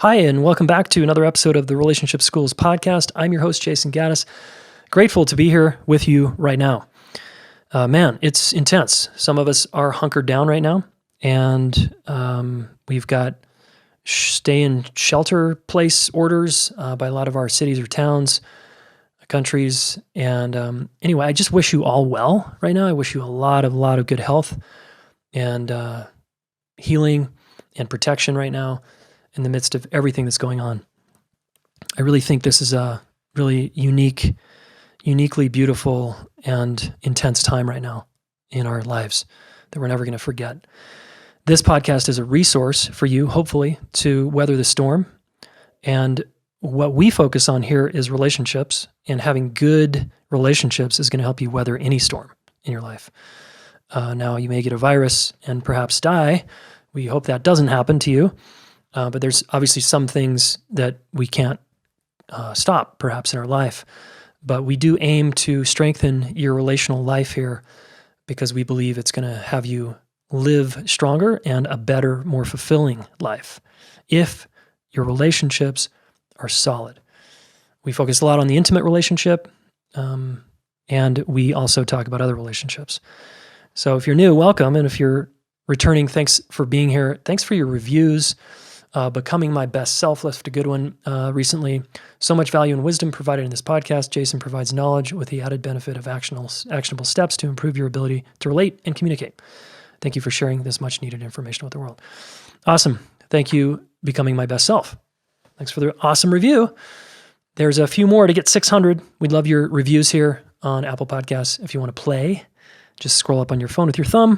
Hi, and welcome back to another episode of the Relationship Schools podcast. I'm your host, Jason Gaddis. Grateful to be here with you right now. Man, it's intense. Some of us are hunkered down right now, and we've got stay in shelter place orders by a lot of our cities or towns, countries. And anyway, I just wish you all well right now. I wish you a lot of good health and healing and protection right now in the midst of everything that's going on. I really think this is a really uniquely beautiful and intense time right now in our lives that we're never going to forget. This podcast is a resource for you, hopefully, to weather the storm. And what we focus on here is relationships, and having good relationships is going to help you weather any storm in your life. Now, you may get a virus and perhaps die. We hope that doesn't happen to you. But there's obviously some things that we can't stop, perhaps, in our life. But we do aim to strengthen your relational life here because we believe it's going to have you live stronger and a better, more fulfilling life if your relationships are solid. We focus a lot on the intimate relationship, and we also talk about other relationships. So if you're new, welcome. And if you're returning, thanks for being here. Thanks for your reviews. Becoming My Best Self left a good one recently. So much value and wisdom provided in this podcast. Jason provides knowledge with the added benefit of actionable steps to improve your ability to relate and communicate. Thank you for sharing this much needed information with the world. Awesome. Thank you, Becoming My Best Self. Thanks for the awesome review. There's a few more to get 600. We'd love your reviews here on Apple Podcasts. If you want to play, just scroll up on your phone with your thumb,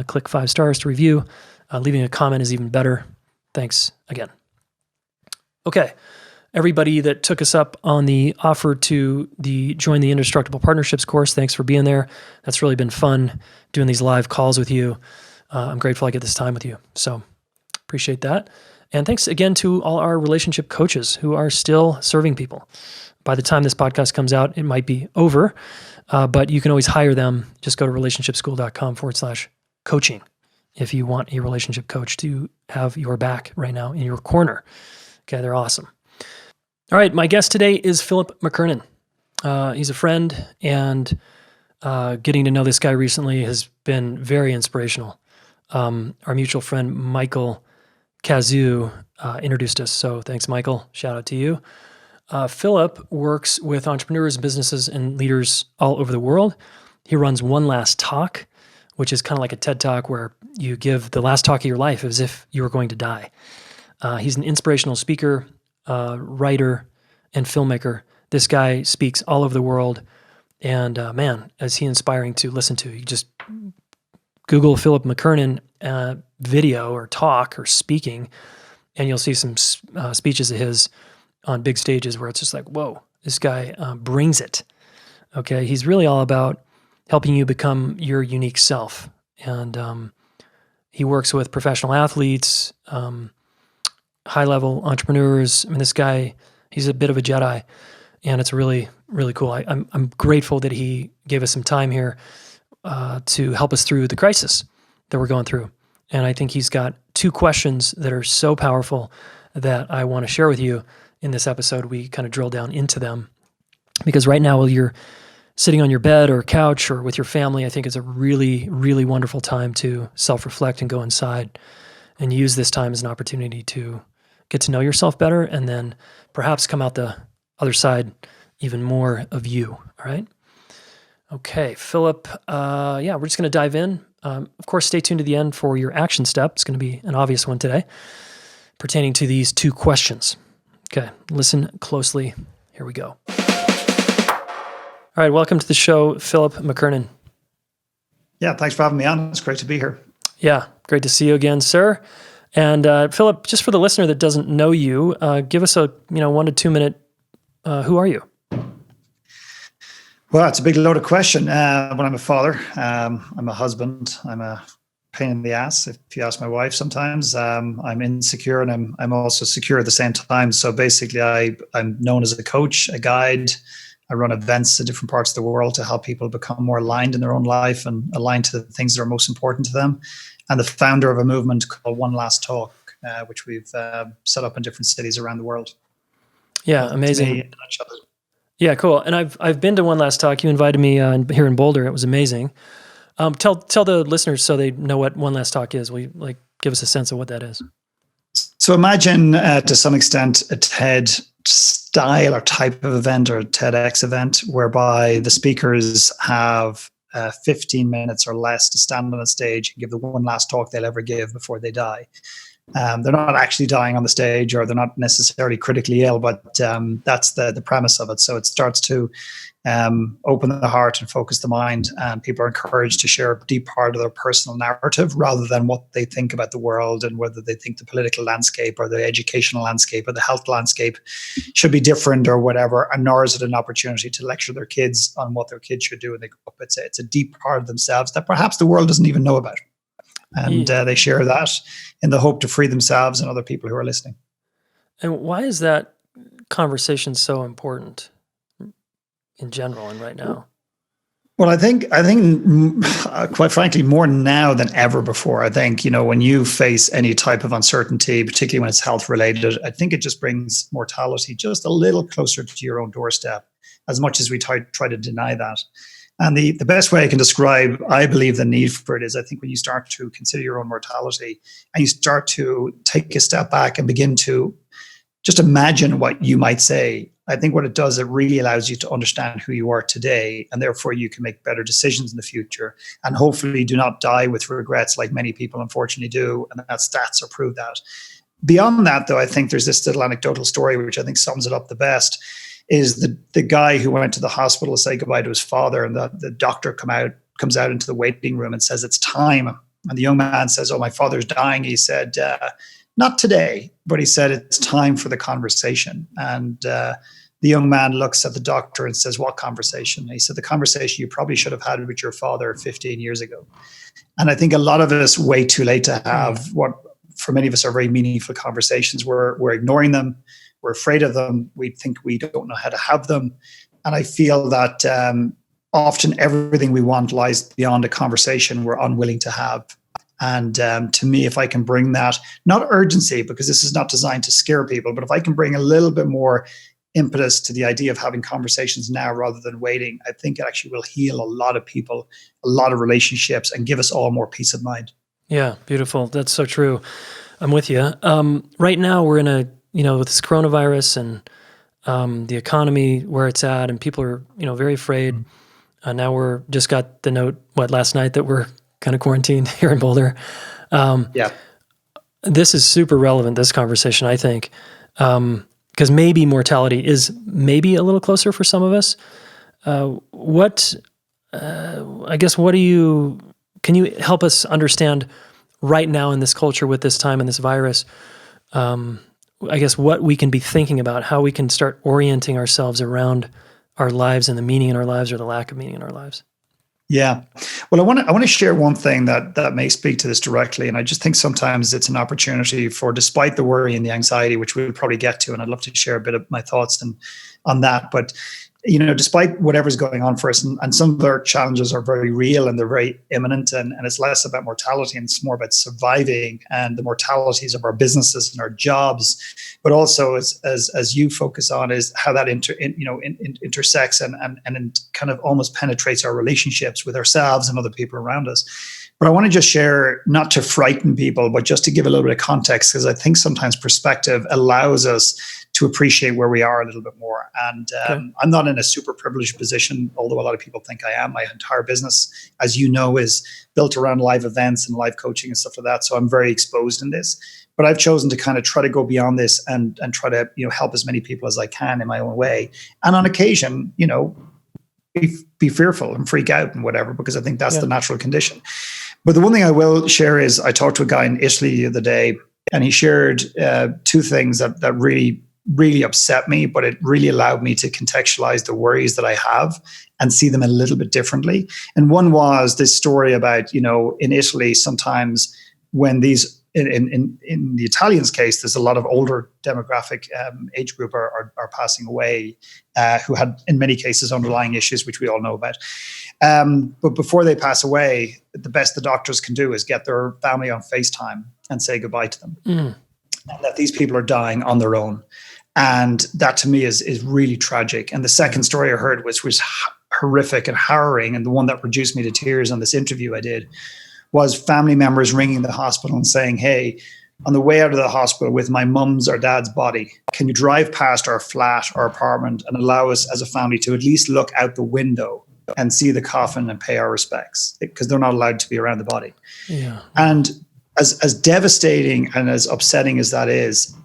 click 5 stars to review. Leaving a comment is even better. Thanks again. Okay, everybody that took us up on the offer to join the Indestructible Partnerships course, thanks for being there. That's really been fun doing these live calls with you. I'm grateful I get this time with you. So appreciate that. And thanks again to all our relationship coaches who are still serving people. By the time this podcast comes out, it might be over, but you can always hire them. Just go to relationshipschool.com/coaching. If you want a relationship coach to have your back right now in your corner. Okay, they're awesome. All right, my guest today is Philip McKernan. He's a friend, and getting to know this guy recently has been very inspirational. Our mutual friend, Michael Kazoo, introduced us, so thanks, Michael. Shout out to you. Philip works with entrepreneurs, businesses, and leaders all over the world. He runs One Last Talk, which is kind of like a TED Talk where you give the last talk of your life as if you were going to die. He's an inspirational speaker, writer, and filmmaker. This guy speaks all over the world, and man, is he inspiring to listen to. You just Google Philip McKernan video or talk or speaking, and you'll see some speeches of his on big stages where it's just like, whoa, this guy brings it. Okay, he's really all about helping you become your unique self. And he works with professional athletes, high-level entrepreneurs. I mean, this guy, he's a bit of a Jedi, and it's really, really cool. I'm grateful that he gave us some time here to help us through the crisis that we're going through. And I think he's got 2 questions that are so powerful that I want to share with you in this episode. We kind of drill down into them because right now, while you're sitting on your bed or couch or with your family, I think it's a really, really wonderful time to self-reflect and go inside and use this time as an opportunity to get to know yourself better and then perhaps come out the other side even more of you, all right? Okay, Philip, we're just going to dive in. Of course, stay tuned to the end for your action step. It's going to be an obvious one today pertaining to these 2 questions. Okay, listen closely. Here we go. All right, welcome to the show, Philip McKernan. Yeah, thanks for having me on. It's great to be here. Yeah, great to see you again, sir. And Philip, just for the listener that doesn't know you, give us a 1 to 2 minute. Who are you? Well, it's a big loaded question. But I'm a father. I'm a husband. I'm a pain in the ass. If you ask my wife, sometimes I'm insecure and I'm also secure at the same time. So basically, I'm known as a coach, a guide. I run events in different parts of the world to help people become more aligned in their own life and aligned to the things that are most important to them. And the founder of a movement called One Last Talk, which we've set up in different cities around the world. Yeah, amazing. To me, in a nutshell. Yeah, cool. And I've been to One Last Talk. You invited me here in Boulder. It was amazing. Tell the listeners so they know what One Last Talk is. Will you give us a sense of what that is? So imagine to some extent a TED style or type of event or a TEDx event whereby the speakers have 15 minutes or less to stand on a stage and give the one last talk they'll ever give before they die. They're not actually dying on the stage, or they're not necessarily critically ill, but that's the premise of it. So it starts to open the heart and focus the mind, and people are encouraged to share a deep part of their personal narrative rather than what they think about the world and whether they think the political landscape or the educational landscape or the health landscape should be different or whatever, and nor is it an opportunity to lecture their kids on what their kids should do when they grow up. It's a deep part of themselves that perhaps the world doesn't even know about. And they share that in the hope to free themselves and other people who are listening. And why is that conversation so important in general and right now? Well, I think, quite frankly, more now than ever before. I think, when you face any type of uncertainty, particularly when it's health related, I think it just brings mortality just a little closer to your own doorstep, as much as we try to deny that. And the best way I can describe, I believe, the need for it is, I think when you start to consider your own mortality and you start to take a step back and begin to just imagine what you might say, I think what it does, it really allows you to understand who you are today, and therefore you can make better decisions in the future, and hopefully do not die with regrets like many people unfortunately do, and that stats are prove that. Beyond that, though, I think there's this little anecdotal story which I think sums it up the best. Is the guy who went to the hospital to say goodbye to his father, and the doctor comes out into the waiting room and says, "It's time." And the young man says, "Oh, my father's dying." He said, "Not today," but he said, "It's time for the conversation." And the young man looks at the doctor and says, "What conversation?" And he said, "The conversation you probably should have had with your father 15 years ago." And I think a lot of us wait too late to have what for many of us are very meaningful conversations. We're ignoring them. We're afraid of them. We think we don't know how to have them. And I feel that often everything we want lies beyond a conversation we're unwilling to have. And to me, if I can bring that, not urgency, because this is not designed to scare people, but if I can bring a little bit more impetus to the idea of having conversations now rather than waiting, I think it actually will heal a lot of people, a lot of relationships, and give us all more peace of mind. Yeah, beautiful. That's so true. I'm with you. Right now, we're in with this coronavirus and the economy where it's at, and people are, very afraid. Now we're just got the note, last night that we're kind of quarantined here in Boulder. This is super relevant, this conversation, I think, because maybe mortality is maybe a little closer for some of us. Can you help us understand right now in this culture with this time and this virus, what we can be thinking about, how we can start orienting ourselves around our lives and the meaning in our lives or the lack of meaning in our lives? Yeah. Well, I want to share one thing that may speak to this directly. And I just think sometimes it's an opportunity for, despite the worry and the anxiety, which we'll probably get to, and I'd love to share a bit of my thoughts on that. But despite whatever's going on for us, and some of our challenges are very real and they're very imminent, and it's less about mortality and it's more about surviving and the mortalities of our businesses and our jobs, but also as you focus on is how that intersects and kind of almost penetrates our relationships with ourselves and other people around us. But I want to just share, not to frighten people, but just to give a little bit of context, because I think sometimes perspective allows us to appreciate where we are a little bit more. And I'm not in a super privileged position, although a lot of people think I am. My entire business, as you know, is built around live events and live coaching and stuff like that. So I'm very exposed in this. But I've chosen to kind of try to go beyond this and try to help as many people as I can in my own way. And on occasion, be fearful and freak out and whatever, because I think that's the natural condition. But the one thing I will share is I talked to a guy in Italy the other day, and he shared two things that really upset me, but it really allowed me to contextualize the worries that I have and see them a little bit differently. And one was this story about, in Italy, sometimes when these, in the Italians' case, there's a lot of older demographic age group are passing away, who had, in many cases, underlying issues, which we all know about. But before they pass away, the best the doctors can do is get their family on FaceTime and say goodbye to them. and that these people are dying on their own. And that to me is really tragic. And the second story I heard was horrific and harrowing, and the one that reduced me to tears on this interview I did was family members ringing the hospital and saying, hey, on the way out of the hospital with my mum's or dad's body, can you drive past our flat or apartment and allow us as a family to at least look out the window and see the coffin and pay our respects? Because they're not allowed to be around the body. Yeah. And as devastating and as upsetting as that is,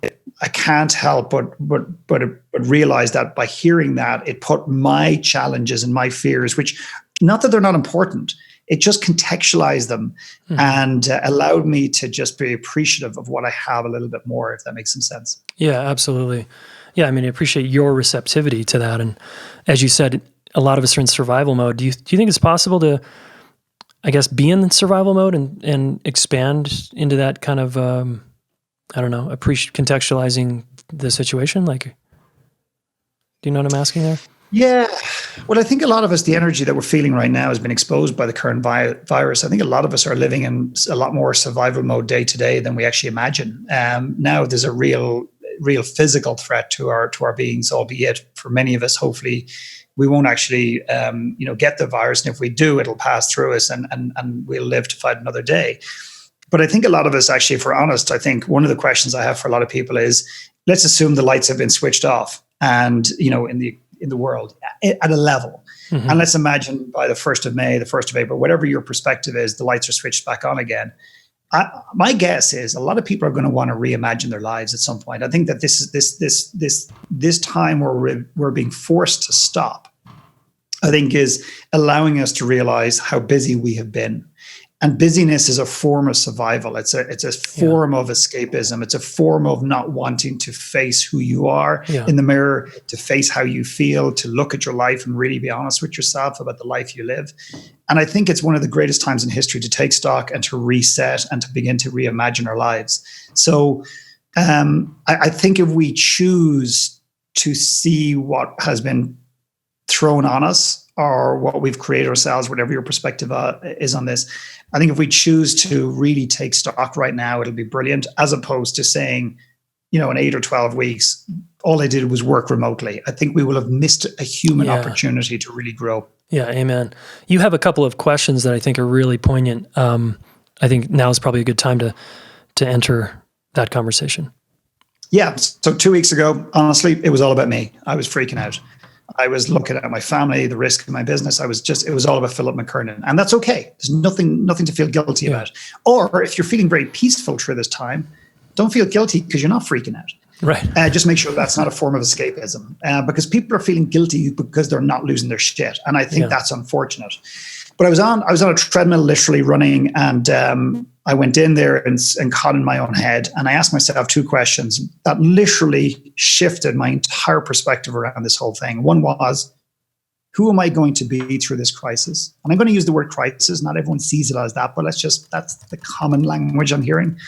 I can't help but realize that by hearing that, it put my challenges and my fears, which, not that they're not important, it just contextualized them and allowed me to just be appreciative of what I have a little bit more, if that makes some sense. Yeah, absolutely. Yeah, I mean, I appreciate your receptivity to that. And as you said, a lot of us are in survival mode. Do you think it's possible to, I guess, be in survival mode and expand into that kind of, I don't know, contextualizing the situation? Like, do you know what I'm asking there? Yeah. Well, I think a lot of us, the energy that we're feeling right now has been exposed by the current virus. I think a lot of us are living in a lot more survival mode day to day than we actually imagine. Now there's a real physical threat to our beings, albeit for many of us, hopefully, we won't actually, get the virus. And if we do, it'll pass through us and we'll live to fight another day. But I think a lot of us, actually, if we're honest, I think one of the questions I have for a lot of people is, let's assume the lights have been switched off and, in the world at a level. Mm-hmm. And let's imagine by the 1st of May, the 1st of April, whatever your perspective is, the lights are switched back on again. My guess is a lot of people are going to want to reimagine their lives at some point. I think that this time where we're being forced to stop, I think, is allowing us to realize how busy we have been. And busyness is a form of survival. It's a form of escapism. It's a form of not wanting to face who you are in the mirror, to face how you feel, to look at your life and really be honest with yourself about the life you live. And I think it's one of the greatest times in history to take stock and to reset and to begin to reimagine our lives. So I think if we choose to see what has been thrown on us or what we've created ourselves, whatever your perspective is on this, I think if we choose to really take stock right now, it'll be brilliant, as opposed to saying, in 8 or 12 weeks, all I did was work remotely. I think we will have missed a human opportunity to really grow. Yeah, amen. You have a couple of questions that I think are really poignant. I think now is probably a good time to enter that conversation. Yeah. So 2 weeks ago, honestly, it was all about me. I was freaking out. I was looking at my family, the risk of my business. It was all about Philip McKernan. And that's okay. There's nothing to feel guilty about. Or if you're feeling very peaceful through this time, don't feel guilty because you're not freaking out. Right. Just make sure that's not a form of escapism, because people are feeling guilty because they're not losing their shit. And I think that's unfortunate. But I was on a treadmill, literally running, and I went in there and caught in my own head. And I asked myself 2 questions that literally shifted my entire perspective around this whole thing. One was, who am I going to be through this crisis? And I'm going to use the word crisis. Not everyone sees it as that, but that's the common language I'm hearing.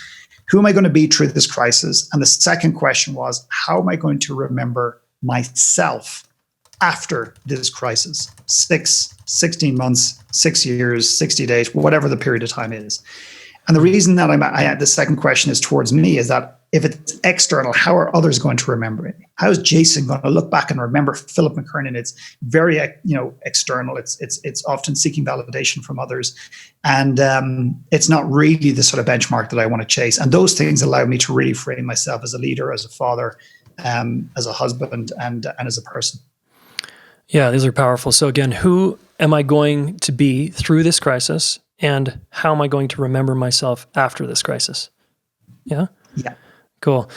Who am I going to be through this crisis? And the second question was, how am I going to remember myself after this crisis? 16 months, 6 years, 60 days, whatever the period of time is. And the reason that the second question is towards me is that if it's external, how are others going to remember it? How is Jason going to look back and remember Philip McKernan? It's very, external. It's often seeking validation from others, and it's not really the sort of benchmark that I want to chase. And those things allow me to really frame myself as a leader, as a father, as a husband, and as a person. Yeah, these are powerful. So again, who am I going to be through this crisis, and how am I going to remember myself after this crisis? Yeah? Yeah. Cool.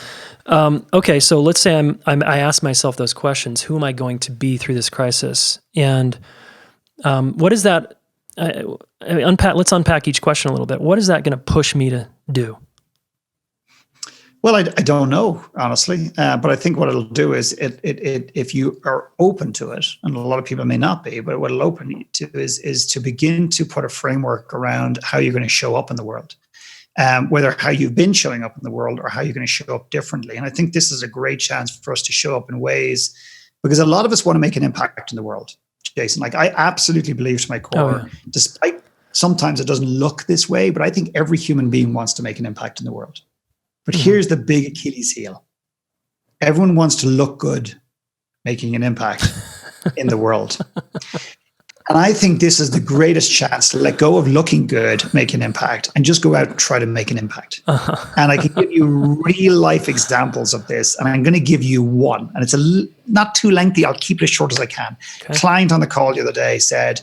Okay, so let's say I ask myself those questions. Who am I going to be through this crisis? And what is that? Let's unpack each question a little bit. What is that going to push me to do? Well, I don't know, honestly, but I think what it'll do is if you are open to it, and a lot of people may not be, but what it'll open you to is to begin to put a framework around how you're going to show up in the world, whether how you've been showing up in the world or how you're going to show up differently. And I think this is a great chance for us to show up in ways, because a lot of us want to make an impact in the world, Jason. Like, I absolutely believe to my core, despite sometimes it doesn't look this way, but I think every human being wants to make an impact in the world. But here's the big Achilles heel. Everyone wants to look good, making an impact in the world. And I think this is the greatest chance to let go of looking good, make an impact, and just go out and try to make an impact. And I can give you real life examples of this. And I'm going to give you one. And it's not too lengthy. I'll keep it as short as I can. Okay. Client on the call the other day said,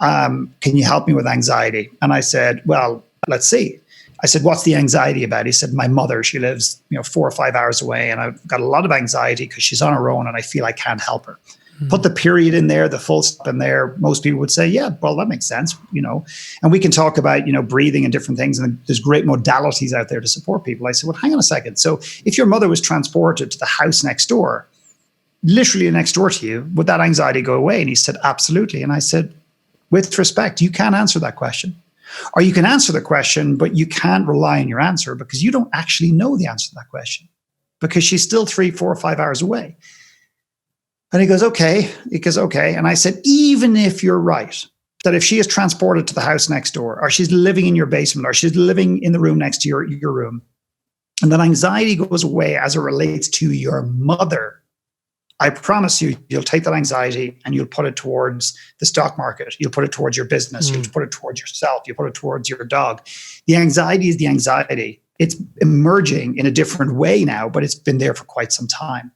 can you help me with anxiety? And I said, well, let's see. I said, what's the anxiety about? He said, my mother, she lives 4 or 5 hours away, and I've got a lot of anxiety because she's on her own and I feel I can't help her. Put the period in there, the full stop in there. Most people would say, yeah, well, that makes sense, And we can talk about, breathing and different things. And there's great modalities out there to support people. I said, well, hang on a second. So if your mother was transported to the house next door, literally next door to you, would that anxiety go away? And he said, absolutely. And I said, with respect, you can't answer that question. Or you can answer the question, but you can't rely on your answer because you don't actually know the answer to that question because she's still 3, 4, or 5 hours away. And he goes, okay. And I said, even if you're right, that if she is transported to the house next door, or she's living in your basement, or she's living in the room next to your room, and that anxiety goes away as it relates to your mother, I promise you, you'll take that anxiety and you'll put it towards the stock market. You'll put it towards your business. You'll put it towards yourself. You'll put it towards your dog. The anxiety is the anxiety. It's emerging in a different way now, but it's been there for quite some time.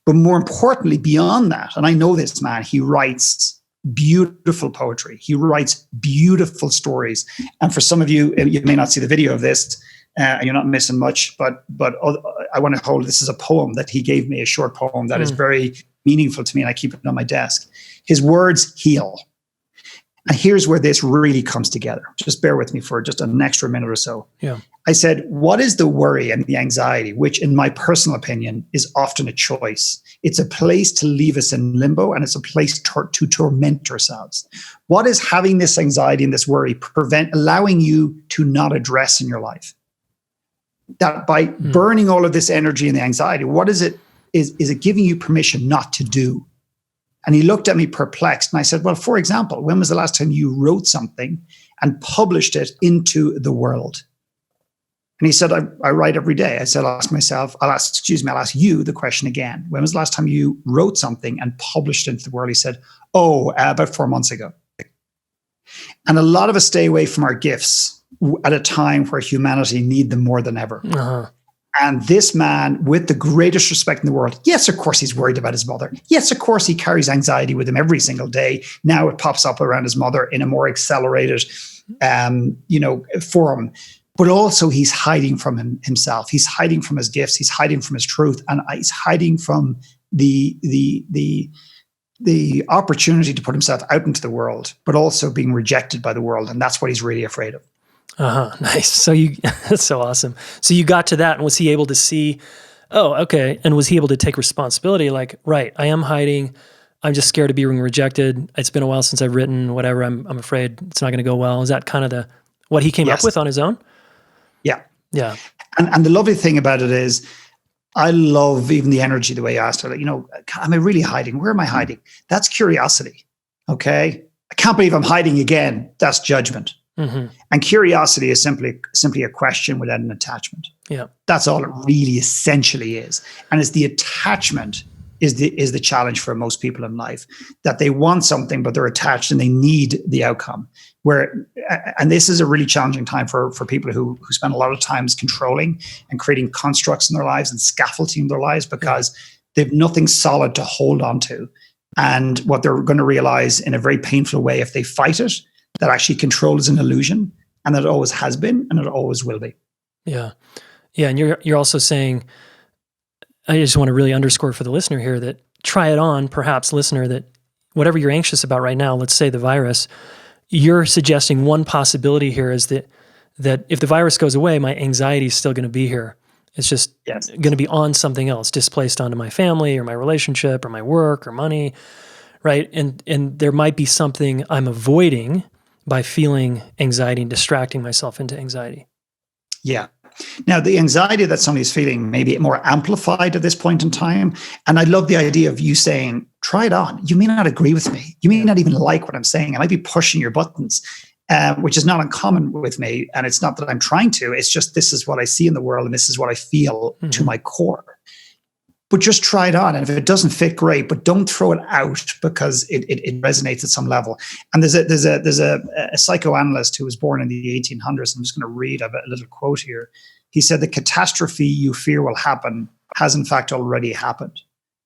But more importantly, beyond that, and I know this man, he writes beautiful poetry. He writes beautiful stories. And for some of you, you may not see the video of this, you're not missing much, but I want to hold this as a poem that he gave me, a short poem that is very meaningful to me, and I keep it on my desk. His words heal. And here's where this really comes together. Just bear with me for just an extra minute or so. Yeah. I said, what is the worry and the anxiety, which in my personal opinion is often a choice? It's a place to leave us in limbo, and it's a place to torment ourselves. What is having this anxiety and this worry allowing you to not address in your life? That by burning all of this energy and the anxiety, what is it? Is it giving you permission not to do? And he looked at me perplexed. And I said, well, for example, when was the last time you wrote something and published it into the world? And he said, I write every day. I said, I'll ask you the question again. When was the last time you wrote something and published it into the world? He said, about 4 months ago. And a lot of us stay away from our gifts at a time where humanity need them more than ever. Uh-huh. And this man, with the greatest respect in the world, yes, of course, he's worried about his mother. Yes, of course, he carries anxiety with him every single day. Now it pops up around his mother in a more accelerated, form. But also he's hiding from himself. He's hiding from his gifts. He's hiding from his truth. And he's hiding from the opportunity to put himself out into the world, but also being rejected by the world. And that's what he's really afraid of. Nice. So that's so awesome. So you got to that, and was he able to see, oh, okay. And was he able to take responsibility? Like, right, I am hiding. I'm just scared of being rejected. It's been a while since I've written, whatever. I'm afraid it's not going to go well. Is that kind of what he came up with on his own? Yeah. Yeah. And the lovely thing about it is, I love even the energy, the way you asked her, am I really hiding? Where am I hiding? That's curiosity. Okay. I can't believe I'm hiding again. That's judgment. Mm-hmm. And curiosity is simply a question without an attachment. Yeah. That's all it really essentially is. And it's the attachment is the challenge for most people in life, that they want something, but they're attached and they need the outcome. And this is a really challenging time for people who spend a lot of times controlling and creating constructs in their lives and scaffolding their lives because they've nothing solid to hold on to. And what they're going to realize in a very painful way, if they fight it, that actually control is an illusion, and that it always has been, and it always will be. Yeah. Yeah. And you're also saying, I just want to really underscore for the listener here that try it on, perhaps listener, that whatever you're anxious about right now, let's say the virus, you're suggesting one possibility here is that if the virus goes away, my anxiety is still going to be here. It's just going to be on something else, displaced onto my family or my relationship or my work or money, right? And there might be something I'm avoiding by feeling anxiety and distracting myself into anxiety. Yeah. Now, the anxiety that somebody's feeling may be more amplified at this point in time. And I love the idea of you saying, try it on. You may not agree with me. You may not even like what I'm saying. I might be pushing your buttons. which is not uncommon with me. And it's not that I'm trying to, it's just this is what I see in the world and this is what I feel to my core. But just try it on. And if it doesn't fit, great, but don't throw it out because it resonates at some level. And there's a psychoanalyst who was born in the 1800s. I'm just going to read a little quote here. He said, the catastrophe you fear will happen has in fact already happened.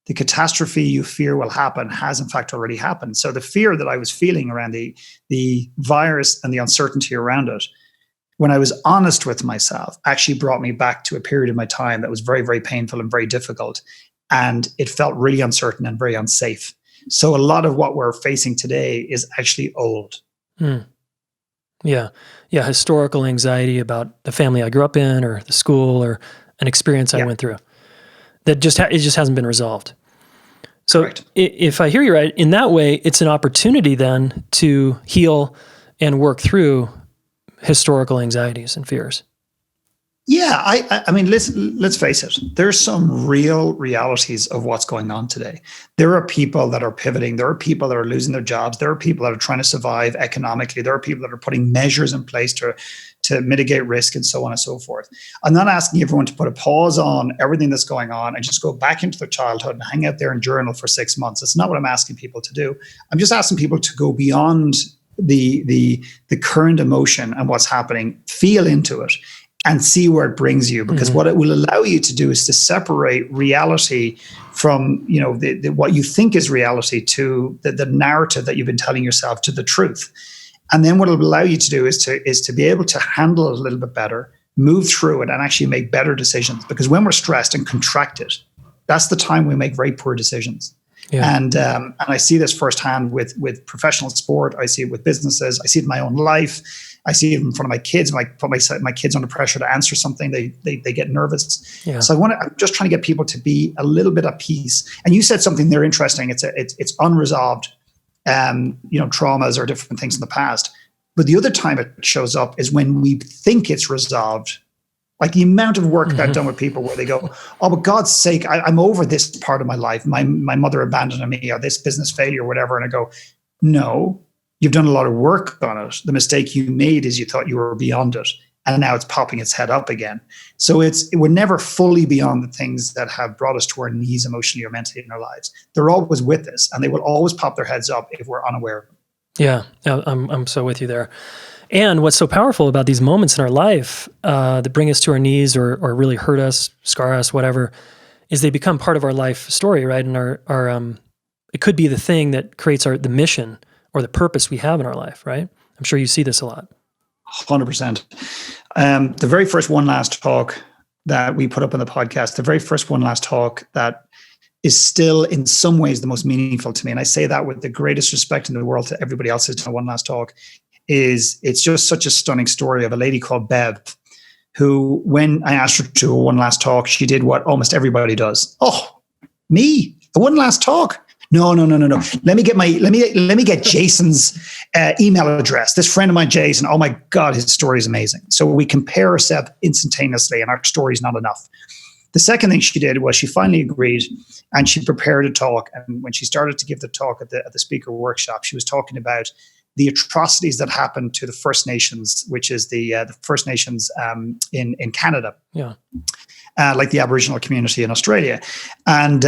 The catastrophe you fear will happen has in fact already happened. So the fear that I was feeling around the virus and the uncertainty around it, when I was honest with myself, actually brought me back to a period of my time that was very, very painful and very difficult. And it felt really uncertain and very unsafe. So a lot of what we're facing today is actually old. Yeah. Historical anxiety about the family I grew up in or the school or an experience I went through that it just hasn't been resolved. So if I hear you right, in that way, it's an opportunity then to heal and work through historical anxieties and fears. Yeah, I mean, let's face it. There's some real realities of what's going on today. There are people that are pivoting. There are people that are losing their jobs. There are people that are trying to survive economically. There are people that are putting measures in place to mitigate risk and so on and so forth. I'm not asking everyone to put a pause on everything that's going on and just go back into their childhood and hang out there and journal for 6 months. That's not what I'm asking people to do. I'm just asking people to go beyond the current emotion and what's happening, feel into it, and see where it brings you. Because what it will allow you to do is to separate reality from, what you think is reality to the narrative that you've been telling yourself, to the truth. And then what it'll allow you to do is to be able to handle it a little bit better, move through it, and actually make better decisions. Because when we're stressed and contracted, that's the time we make very poor decisions. Yeah. And I see this firsthand with professional sport. I see it with businesses. I see it in my own life. I see it in front of my kids. When I put my kids under pressure to answer something, they get nervous. Yeah. So I'm just trying to get people to be a little bit at peace. And you said something there interesting. It's unresolved, traumas or different things in the past. But the other time it shows up is when we think it's resolved. Like the amount of work that I've done with people where they go, oh, but God's sake, I'm over this part of my life. My mother abandoned me, or this business failure or whatever. And I go, no, you've done a lot of work on it. The mistake you made is you thought you were beyond it. And now it's popping its head up again. So we're never fully beyond the things that have brought us to our knees emotionally or mentally in our lives. They're always with us, and they will always pop their heads up if we're unaware of them. Yeah, I'm so with you there. And what's so powerful about these moments in our life that bring us to our knees or really hurt us, scar us, whatever, is they become part of our life story, right? And our it could be the thing that creates the mission or the purpose we have in our life, right? I'm sure you see this a lot. 100%. The very first One Last Talk that we put up on the podcast, the very first One Last Talk that is still in some ways the most meaningful to me, and I say that with the greatest respect in the world to everybody else who's done One Last Talk, it's just such a stunning story of a lady called Bev, who, when I asked her to do a One Last Talk, she did what almost everybody does. Oh, me? A One Last Talk? No. Let me get Jason's email address. This friend of mine, Jason, oh my God, his story is amazing. So we compare ourselves instantaneously, and our story is not enough. The second thing she did was she finally agreed, and she prepared a talk. And when she started to give the talk at the speaker workshop, she was talking about the atrocities that happened to the First Nations, which is the First Nations in Canada. Yeah. Like the Aboriginal community in Australia. And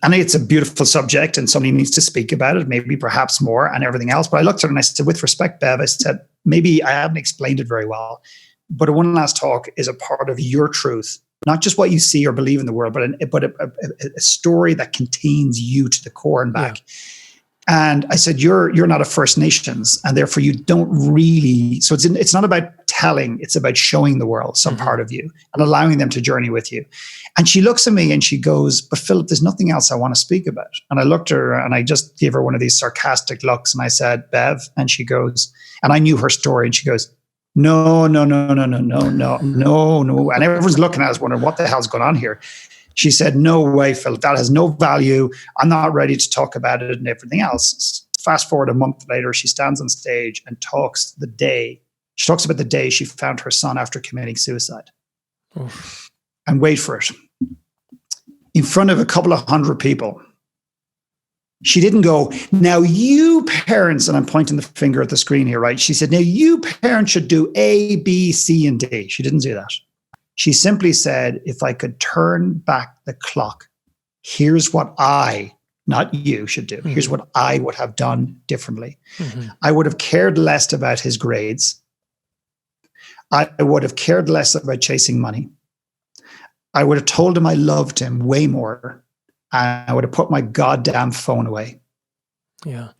it's a beautiful subject, and somebody needs to speak about it, maybe perhaps more, and everything else. But I looked at her and I said, with respect, Bev, I said, maybe I haven't explained it very well, but a One Last Talk is a part of your truth, not just what you see or believe in the world, but a story that contains you to the core and back. Yeah. And I said, you're not a First Nations, and therefore you don't really. So it's not about telling; it's about showing the world some part of you and allowing them to journey with you. And she looks at me and she goes, "But Philip, there's nothing else I want to speak about." And I looked at her and I just gave her one of these sarcastic looks, and I said, "Bev," and she goes, and I knew her story, and she goes, "No." And everyone's looking at us, wondering what the hell's going on here. She said, "No way, Philip, that has no value. I'm not ready to talk about it," and everything else. Fast forward a month later, she stands on stage and talks about the day she found her son after committing suicide. Oof. And wait for it. In front of a couple of hundred people, She didn't go, now you parents, and I'm pointing the finger at the screen here, right? She said, now you parents should do A, B, C, and D. She didn't do that. She simply said, if I could turn back the clock, here's what I, not you, should do. Here's what I would have done differently. I would have cared less about his grades. I would have cared less about chasing money. I would have told him I loved him way more. And I would have put my goddamn phone away. Yeah.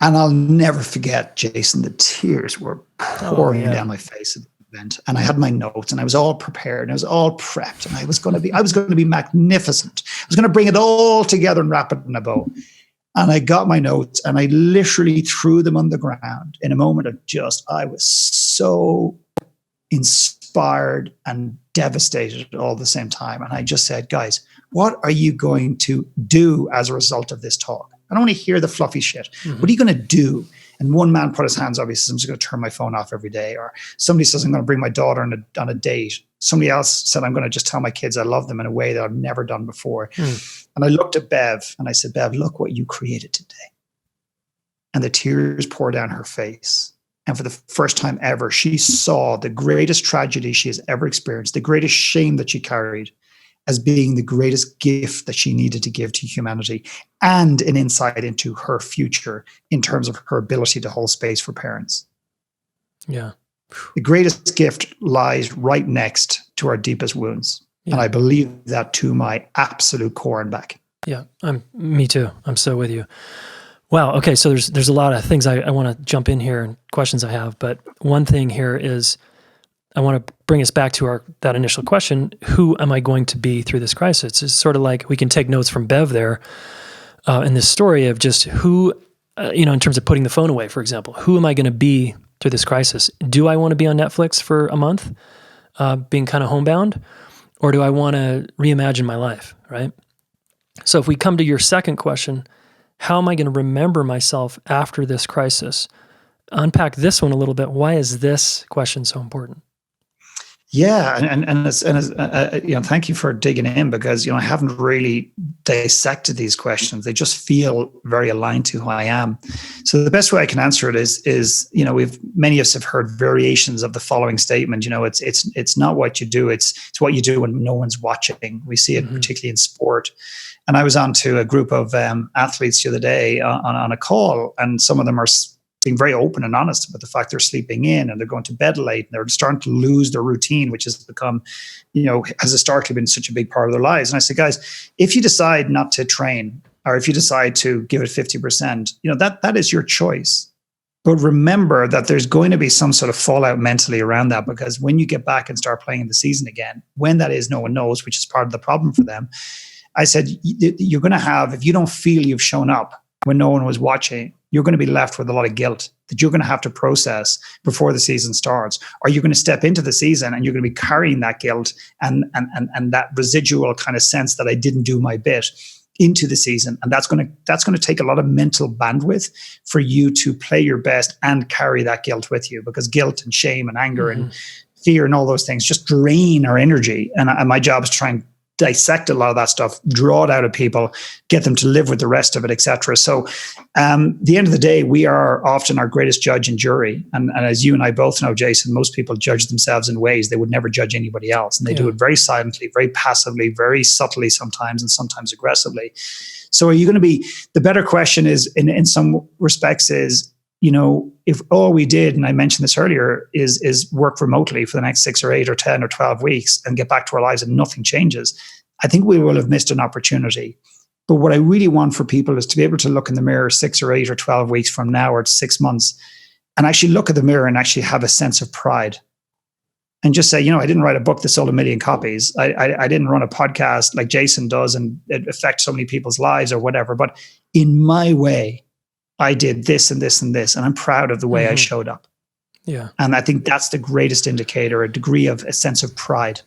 And I'll never forget, Jason, the tears were pouring down my face at the event. And I had my notes and I was all prepared and I was all prepped. And I was going to be magnificent. I was going to bring it all together and wrap it in a bow. And I got my notes and I literally threw them on the ground in a moment of I was so inspired and devastated all at the same time. And I just said, guys, what are you going to do as a result of this talk? I don't want to hear the fluffy shit. What are you going to do? And one man put his hands up. He says, I'm just going to turn my phone off every day. Or somebody says, I'm going to bring my daughter on a date. Somebody else said, I'm going to just tell my kids I love them in a way that I've never done before. And I looked at Bev and I said, Bev, look what you created today. And the tears poured down her face. And for the first time ever, she saw the greatest tragedy she has ever experienced, the greatest shame that she carried, as being the greatest gift that she needed to give to humanity and an insight into her future in terms of her ability to hold space for parents. Yeah. The greatest gift lies right next to our deepest wounds. Yeah. And I believe that to my absolute core and back. Yeah, me too. I'm so with you. Wow. Okay. So there's a lot of things I want to jump in here and questions I have, but one thing here is I want to bring us back to that initial question: who am I going to be through this crisis? It's sort of like we can take notes from Bev there in this story of just who, in terms of putting the phone away, for example. Who am I going to be through this crisis? Do I want to be on Netflix for a month, being kind of homebound, or do I want to reimagine my life? Right. So if we come to your second question, how am I going to remember myself after this crisis? Unpack this one a little bit. Why is this question so important? Yeah, and thank you for digging in, because I haven't really dissected these questions. They just feel very aligned to who I am. So the best way I can answer it is many of us have heard variations of the following statement. It's not what you do, it's what you do when no one's watching. We see it particularly in sport. And I was on to a group of athletes the other day on a call, and some of them are being very open and honest about the fact they're sleeping in and they're going to bed late and they're starting to lose their routine, which has become, has historically been such a big part of their lives. And I said, guys, if you decide not to train, or if you decide to give it 50%, that is your choice. But remember that there's going to be some sort of fallout mentally around that, because when you get back and start playing in the season again, when that is, no one knows, which is part of the problem for them. I said, you're going to have, if you don't feel you've shown up when no one was watching, you're going to be left with a lot of guilt that you're going to have to process before the season starts. Or you're going to step into the season and you're going to be carrying that guilt and that residual kind of sense that I didn't do my bit into the season. And that's going to take a lot of mental bandwidth for you to play your best and carry that guilt with you, because guilt and shame and anger and fear and all those things just drain our energy. And my job is to try and dissect a lot of that stuff, draw it out of people, get them to live with the rest of it, etc. So the end of the day, we are often our greatest judge and jury. And as you and I both know, Jason, most people judge themselves in ways they would never judge anybody else. And they do it very silently, very passively, very subtly sometimes, and sometimes aggressively. So are you going to be, the better question is, in some respects is, if all we did, and I mentioned this earlier, is work remotely for the next 6 or 8 or 10 or 12 weeks and get back to our lives and nothing changes, I think we will have missed an opportunity. But what I really want for people is to be able to look in the mirror 6 or 8 or 12 weeks from now, or 6 months, and actually look at the mirror and actually have a sense of pride. And just say, I didn't write a book that sold 1 million copies. I didn't run a podcast like Jason does and it affects so many people's lives or whatever. But in my way, I did this and this and this, and I'm proud of the way I showed up. Yeah. And I think that's the greatest indicator, a degree of a sense of pride.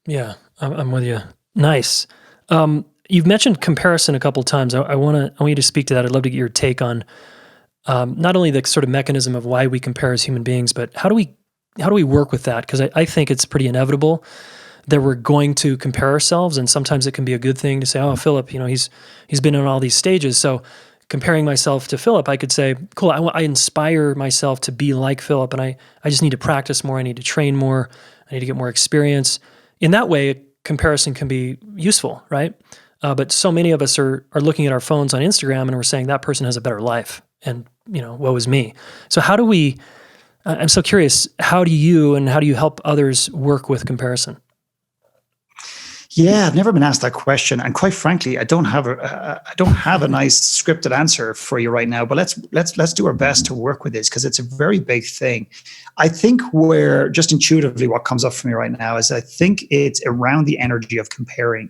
Yeah, I'm with you. Nice. You've mentioned comparison a couple of times. I want you to speak to that. I'd love to get your take on not only the sort of mechanism of why we compare as human beings, but how do we work with that? Because I think it's pretty inevitable that we're going to compare ourselves, and sometimes it can be a good thing to say, "Oh, Philip, he's been in all these stages." So, comparing myself to Philip, I could say, "Cool, I inspire myself to be like Philip, and I just need to practice more. I need to train more. I need to get more experience." In that way, comparison can be useful, right? But so many of us are looking at our phones on Instagram and we're saying that person has a better life, and woe is me. So how do we? I'm so curious. How do you help others work with comparison? Yeah, I've never been asked that question, and quite frankly, I don't have a nice scripted answer for you right now. But let's do our best to work with this, because it's a very big thing. I think where just intuitively what comes up for me right now is I think it's around the energy of comparing.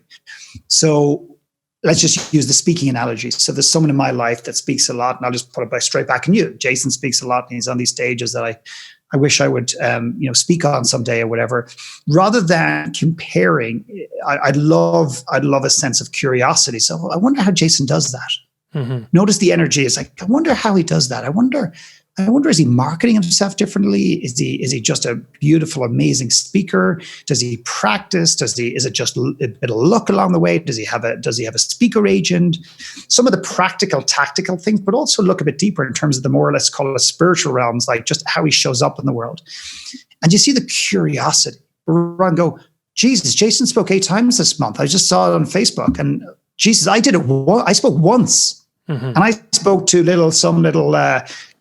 So let's just use the speaking analogy. So there's someone in my life that speaks a lot, and I'll just put it straight back on you. Jason speaks a lot, and he's on these stages that I wish I would, speak on someday or whatever. Rather than comparing, I'd love a sense of curiosity. So I wonder how Jason does that. Mm-hmm. Notice the energy is like, I wonder how he does that. I wonder, is he marketing himself differently? Is he just a beautiful, amazing speaker? Does he practice? Is it just a bit of luck along the way? Does he have a speaker agent? Some of the practical, tactical things, but also look a bit deeper in terms of the more, let's call it, spiritual realms, like just how he shows up in the world. And you see the curiosity. Run, go, Jesus, Jason spoke 8 times this month. I just saw it on Facebook, and Jesus, I did it. I spoke once, and I spoke to some little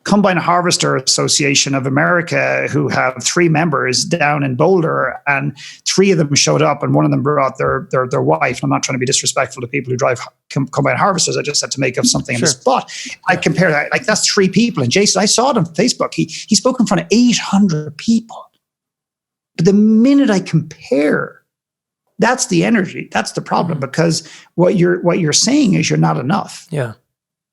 Combine Harvester Association of America, who have 3 members down in Boulder, and 3 of them showed up, and one of them brought their wife. I'm not trying to be disrespectful to people who drive Combine Harvesters. I just had to make up something on the spot. I compare that, like, that's 3 people. And Jason, I saw it on Facebook. He spoke in front of 800 people. But the minute I compare, that's the energy. That's the problem, because what you're saying is you're not enough. Yeah.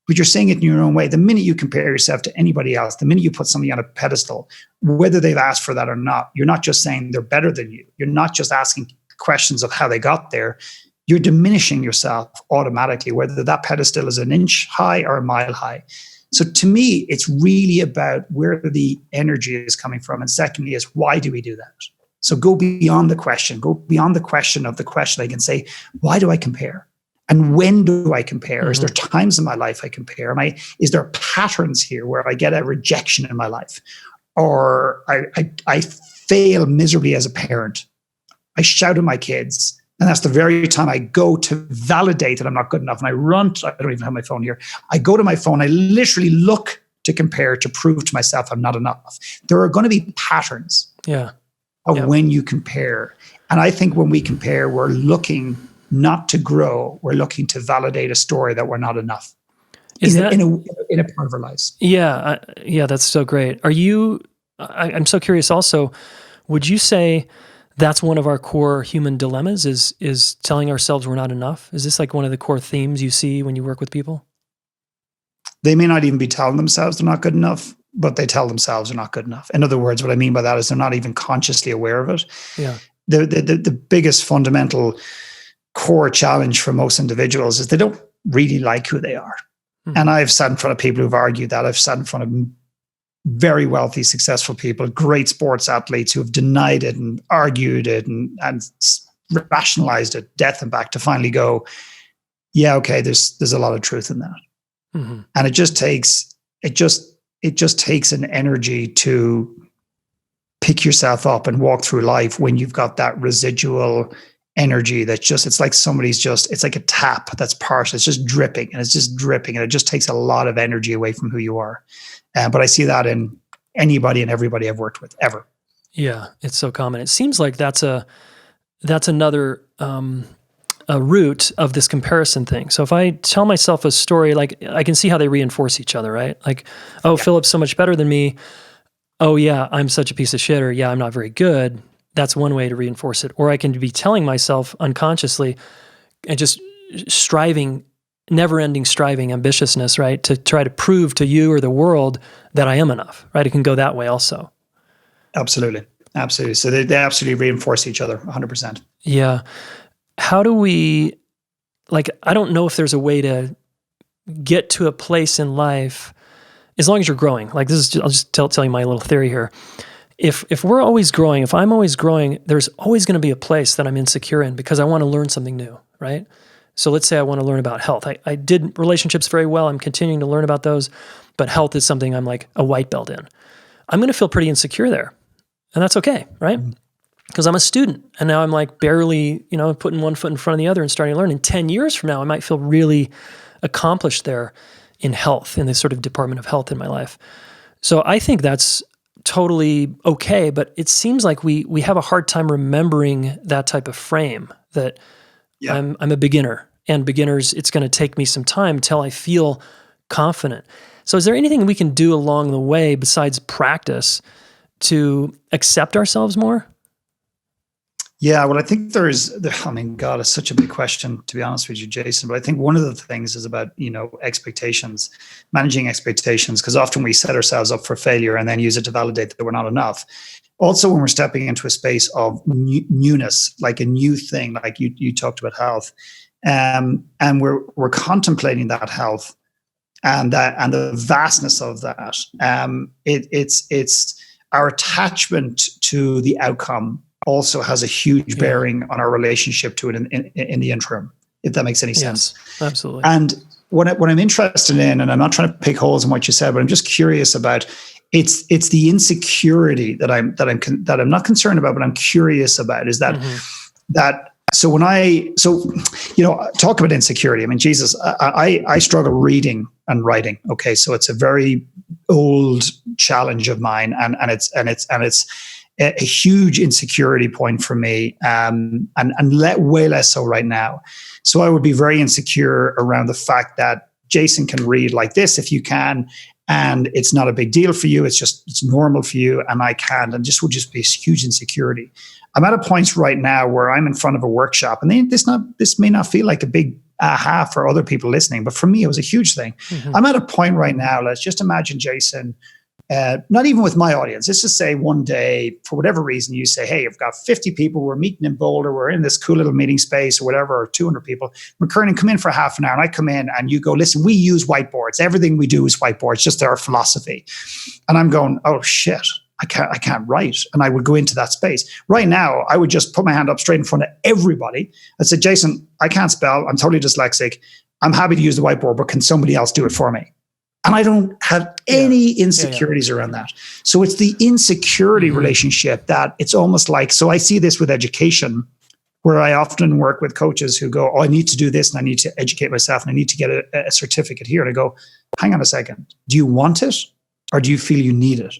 But you're saying it in your own way. The minute you compare yourself to anybody else, the minute you put somebody on a pedestal, whether they've asked for that or not, you're not just saying they're better than you. You're not just asking questions of how they got there. You're diminishing yourself automatically, whether that pedestal is an inch high or a mile high. So to me, it's really about where the energy is coming from. And secondly is, why do we do that? So go beyond the question. Go beyond the question of the question. I can say, why do I compare? And when do I compare? Is there times in my life I compare? Is there patterns here where I get a rejection in my life? Or I fail miserably as a parent? I shout at my kids. And that's the very time I go to validate that I'm not good enough. And I don't even have my phone here. I go to my phone. I literally look to compare, to prove to myself I'm not enough. There are going to be patterns of when you compare. And I think when we compare, we're looking not to grow. We're looking to validate a story that we're not enough. In a part of our lives. Yeah. That's so great. I'm so curious also, would you say that's one of our core human dilemmas is telling ourselves we're not enough? Is this like one of the core themes you see when you work with people? They may not even be telling themselves they're not good enough, but they tell themselves they're not good enough. In other words, what I mean by that is they're not even consciously aware of it. Yeah. The biggest fundamental core challenge for most individuals is they don't really like who they are. Mm-hmm. And I've sat in front of people who've argued that. I've sat in front of very wealthy, successful people, great sports athletes who have denied it and argued it and rationalized it, death and back, to finally go, yeah, okay, there's a lot of truth in that. Mm-hmm. And it just takes an energy to pick yourself up and walk through life when you've got that residual energy that's it's like it's like a tap that's partial. It's just dripping and it just takes a lot of energy away from who you are. But I see that in anybody and everybody I've worked with ever. Yeah, it's so common. It seems like that's another a root of this comparison thing. So if I tell myself a story, like, I can see how they reinforce each other, right? Like, Philip's so much better than me. Oh yeah, I'm such a piece of shit, or yeah, I'm not very good. That's one way to reinforce it. Or I can be telling myself unconsciously and just never-ending striving, ambitiousness, right? To try to prove to you or the world that I am enough, right? It can go that way also. Absolutely. Absolutely. So they absolutely reinforce each other 100%. Yeah. How do we, I don't know if there's a way to get to a place in life, as long as you're growing. I'll just tell you my little theory here. if we're always growing, if I'm always growing, there's always going to be a place that I'm insecure in because I want to learn something new, right? So let's say I want to learn about health. I did relationships very well. I'm continuing to learn about those, but health is something I'm like a white belt in. I'm going to feel pretty insecure there, and that's okay, right? Because I'm a student, and now I'm like barely, putting one foot in front of the other and starting to learn. In 10 years from now, I might feel really accomplished there in health, in this sort of department of health in my life. So I think that's totally okay, but it seems like we have a hard time remembering that type of frame, that I'm a beginner, and beginners, it's going to take me some time till I feel confident. So is there anything we can do along the way besides practice to accept ourselves more? Yeah, well, I think God, it's such a big question, to be honest with you, Jason. But I think one of the things is about, expectations, managing expectations, because often we set ourselves up for failure and then use it to validate that we're not enough. Also, when we're stepping into a space of newness, like a new thing, like you talked about health, and we're contemplating that health and the vastness of that. It's our attachment to the outcome also has a huge bearing on our relationship to it in the interim, if that makes any sense. Yes, absolutely. And what I'm interested in, and I'm not trying to pick holes in what you said, but I'm just curious about, it's the insecurity that I'm not concerned about, but I'm curious about, is that talk about insecurity. I mean, Jesus, I struggle reading and writing. Okay, so it's a very old challenge of mine, and it's a huge insecurity point for me, and way less so right now. So I would be very insecure around the fact that Jason can read like this if you can, and it's not a big deal for you. It's normal for you, and I can't, and would just be a huge insecurity. I'm at a point right now where I'm in front of a workshop, and this may not feel like a big aha for other people listening, but for me, it was a huge thing. Mm-hmm. I'm at a point right now. Let's just imagine, Jason. Not even with my audience. Let's just say one day, for whatever reason, you say, hey, I've got 50 people, we're meeting in Boulder, we're in this cool little meeting space or whatever, or 200 people. McKernan, come in for half an hour. And I come in and you go, listen, we use whiteboards. Everything we do is whiteboards, just our philosophy. And I'm going, oh shit, I can't write. And I would go into that space. Right now, I would just put my hand up straight in front of everybody and say, Jason, I can't spell. I'm totally dyslexic. I'm happy to use the whiteboard, but can somebody else do it for me? And I don't have any insecurities around that. So it's the insecurity relationship that it's almost like, so I see this with education, where I often work with coaches who go, oh, I need to do this and I need to educate myself and I need to get a certificate here. And I go, hang on a second. Do you want it or do you feel you need it?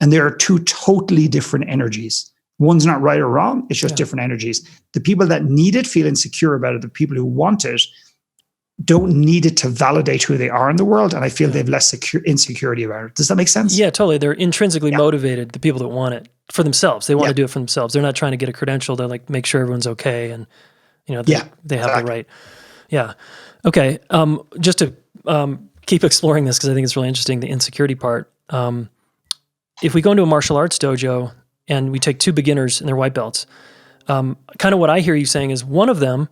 And there are two totally different energies. One's not right or wrong. It's just different energies. The people that need it feel insecure about it. The people who want it don't need it to validate who they are in the world, and I feel they have less insecurity about it. Does that make sense? Yeah, totally. They're intrinsically motivated, the people that want it for themselves. They want to do it for themselves. They're not trying to get a credential to like make sure everyone's okay, and they have the right. Yeah. Okay. Just to keep exploring this, because I think it's really interesting, the insecurity part. If we go into a martial arts dojo and we take two beginners and they're white belts, kind of what I hear you saying is one of them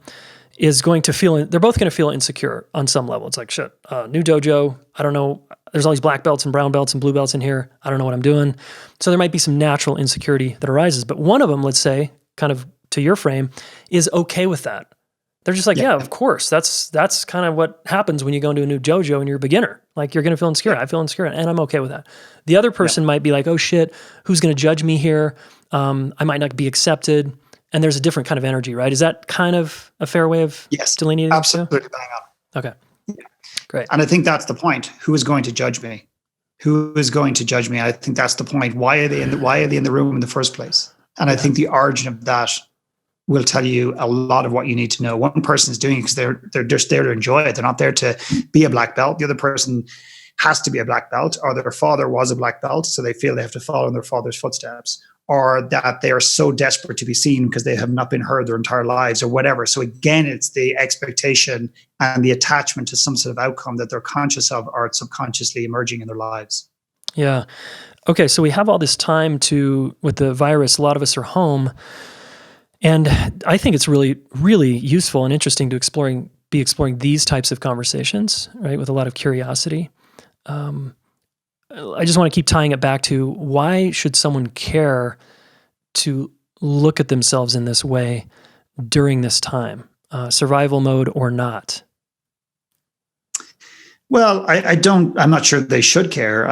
is going to feel, they're both going to feel insecure on some level. It's like, shit, new dojo, I don't know, there's all these black belts and brown belts and blue belts in here, I don't know what I'm doing. So there might be some natural insecurity that arises. But one of them, let's say, kind of to your frame, is okay with that. They're just like, yeah, of course, that's kind of what happens when you go into a new dojo and you're a beginner. Like, you're going to feel insecure. I feel insecure, and I'm okay with that. The other person might be like, oh shit, who's going to judge me here? I might not be accepted. And there's a different kind of energy, right? Is that kind of a fair way of delineating? Absolutely, bang on. Okay, great. And I think that's the point. Who is going to judge me? Who is going to judge me? I think that's the point. Why are they in the room in the first place? And I think the origin of that will tell you a lot of what you need to know. One person is doing it because they're just there to enjoy it. They're not there to be a black belt. The other person has to be a black belt, or their father was a black belt, so they feel they have to follow in their father's footsteps, or that they are so desperate to be seen because they have not been heard their entire lives, or whatever. So again, it's the expectation and the attachment to some sort of outcome that they're conscious of or subconsciously emerging in their lives. Yeah. Okay, so we have all this time with the virus, a lot of us are home, and I think it's really, really useful and interesting to be exploring these types of conversations, right, with a lot of curiosity. I just want to keep tying it back to, why should someone care to look at themselves in this way during this time, survival mode or not? Well, I'm not sure they should care.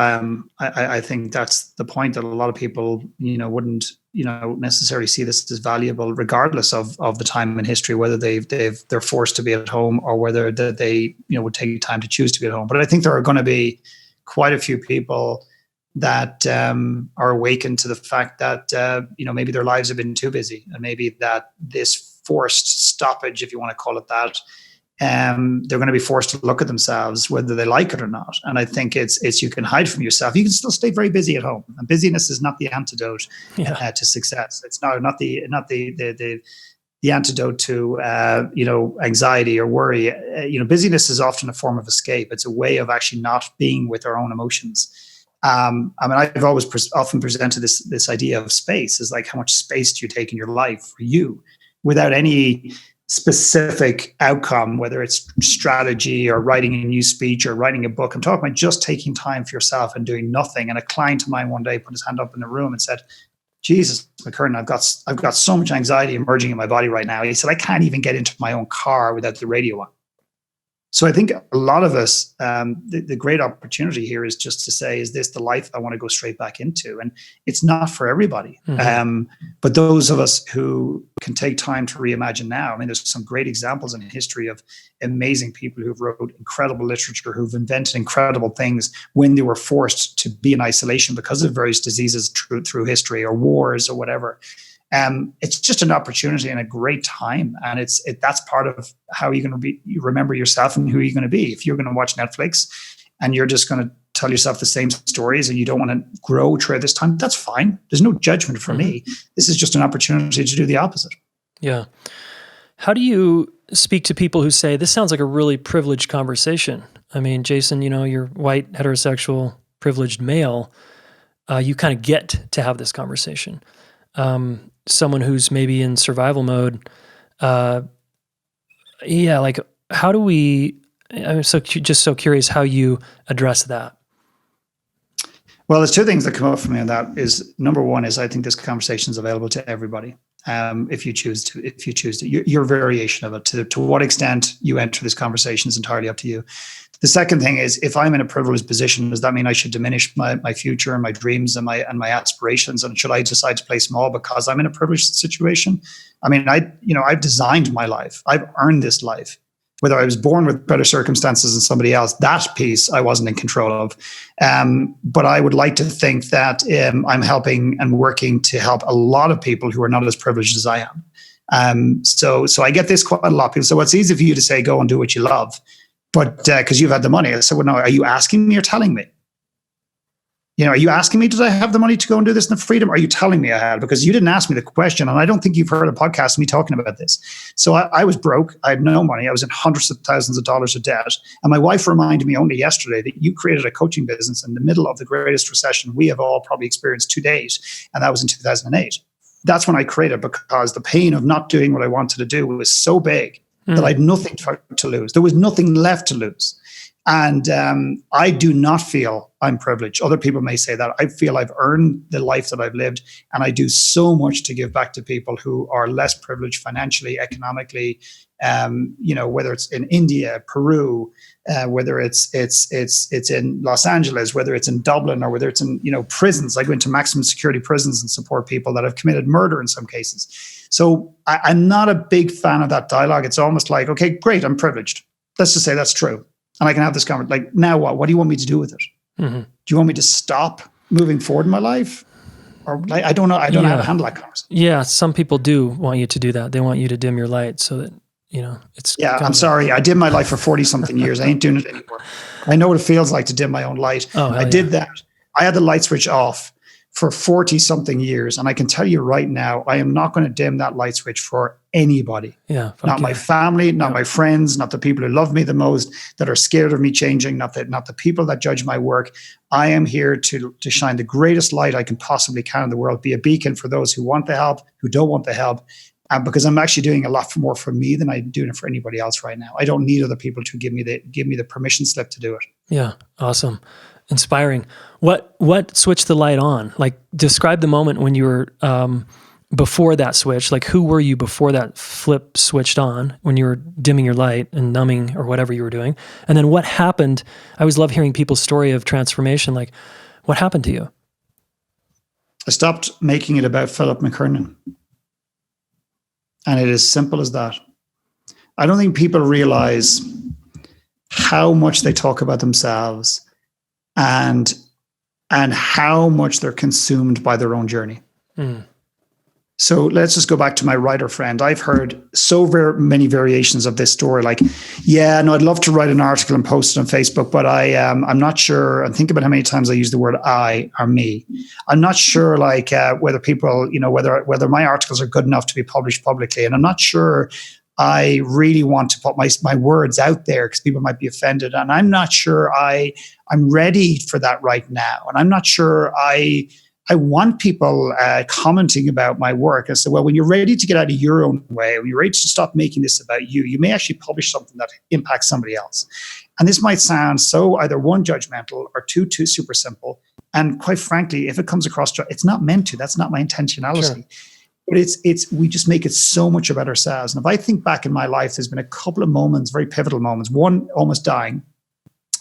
I think that's the point, that a lot of people, wouldn't, necessarily see this as valuable, regardless of the time in history, whether they're forced to be at home or whether they, would take time to choose to be at home. But I think there are going to be quite a few people that are awakened to the fact that, maybe their lives have been too busy, and maybe that this forced stoppage, if you want to call it that, they're going to be forced to look at themselves, whether they like it or not. And I think it's you can hide from yourself. You can still stay very busy at home, and busyness is not the antidote to success. It's not the antidote to anxiety or worry. Busyness is often a form of escape. It's a way of actually not being with our own emotions. I've always often presented this idea of space is like, how much space do you take in your life for you, without any specific outcome, whether it's strategy or writing a new speech or writing a book. I'm talking about just taking time for yourself and doing nothing. And a client of mine one day put his hand up in the room and said, "Jesus, McKernan, I've got so much anxiety emerging in my body right now." He said, "I can't even get into my own car without the radio on." So I think a lot of us, the great opportunity here is just to say, is this the life I want to go straight back into? And it's not for everybody. But those of us who can take time to reimagine now, there's some great examples in history of amazing people who've wrote incredible literature, who've invented incredible things when they were forced to be in isolation because of various diseases through history or wars or whatever. It's just an opportunity and a great time, and that's part of how you're going to be. You remember yourself and who you're going to be. If you're going to watch Netflix and you're just going to tell yourself the same stories and you don't want to grow throughout this time, that's fine. There's no judgment for me. This is just an opportunity to do the opposite. Yeah. How do you speak to people who say, this sounds like a really privileged conversation? Jason, you're white, heterosexual, privileged male. You kind of get to have this conversation. Someone who's maybe in survival mode, like, how do we? I'm just so curious how you address that. Well, there's two things that come up for me on that. Is number one is I think this conversation is available to everybody. If you choose to, your variation of it, to what extent you enter this conversation is entirely up to you. The second thing is, if I'm in a privileged position, does that mean I should diminish my future and my dreams and my aspirations? And should I decide to play small because I'm in a privileged situation? I've designed my life. I've earned this life. Whether I was born with better circumstances than somebody else, that piece I wasn't in control of. But I would like to think that I'm helping and working to help a lot of people who are not as privileged as I am. So I get this quite a lot. People say, well, it's easy for you to say, go and do what you love. But because you've had the money. I said, well, no, are you asking me or telling me? Are you asking me, did I have the money to go and do this in the freedom? Or are you telling me I had? Because you didn't ask me the question. And I don't think you've heard a podcast of me talking about this. So I was broke. I had no money. I was in hundreds of thousands of dollars of debt. And my wife reminded me only yesterday that you created a coaching business in the middle of the greatest recession we have all probably experienced to date. And that was in 2008. That's when I created, because the pain of not doing what I wanted to do was so big that I had nothing to lose. There was nothing left to lose. And I do not feel I'm privileged. Other people may say that. I feel I've earned the life that I've lived, and I do so much to give back to people who are less privileged financially, economically. Whether it's in India, Peru, whether it's in Los Angeles, whether it's in Dublin, or whether it's in prisons. I go into maximum security prisons and support people that have committed murder in some cases. So I'm not a big fan of that dialogue. It's almost like, okay, great, I'm privileged. Let's just say that's true. And I can have this conversation. Like, now what? What do you want me to do with it? Do you want me to stop moving forward in my life? Or I don't know. I don't know how to handle that conversation. Yeah, some people do want you to do that. They want you to dim your light so that, it's... Yeah, I'm sorry. I dimmed my light for 40-something years. I ain't doing it anymore. I know what it feels like to dim my own light. I did that. I had the light switch off for 40-something years. And I can tell you right now, I am not going to dim that light switch for anybody. Yeah, not my family, not my friends, not the people who love me the most, that are scared of me changing, not the people that judge my work. I am here to shine the greatest light I can possibly can in the world, be a beacon for those who want the help, who don't want the help. Because I'm actually doing a lot more for me than I'm doing it for anybody else right now. I don't need other people to give me the permission slip to do it. Yeah, awesome. Inspiring. What switched the light on? Like, describe the moment when you were before that switch. Like, who were you before that flip switched on, when you were dimming your light and numbing or whatever you were doing? And then what happened? I always love hearing people's story of transformation. Like, what happened to you? I stopped making it about Philip McKernan. And it is simple as that. I don't think people realize how much they talk about themselves and how much they're consumed by their own journey. Mm. So let's just go back to my writer friend. I've heard so very many variations of this story. Like, yeah, no, I'd love to write an article and post it on Facebook, but I'm not sure. And think about how many times I use the word I or me. I'm not sure, like, whether people, whether my articles are good enough to be published publicly. And I'm not sure I really want to put my words out there because people might be offended. And I'm not sure I'm ready for that right now. And I'm not sure I want people commenting about my work. I said, well, when you're ready to get out of your own way, when you're ready to stop making this about you, you may actually publish something that impacts somebody else. And this might sound so either one, judgmental, or two, super simple. And quite frankly, if it comes across, it's not meant to. That's not my intentionality. Sure. But we just make it so much about ourselves. And if I think back in my life, there's been a couple of moments, very pivotal moments. One, almost dying,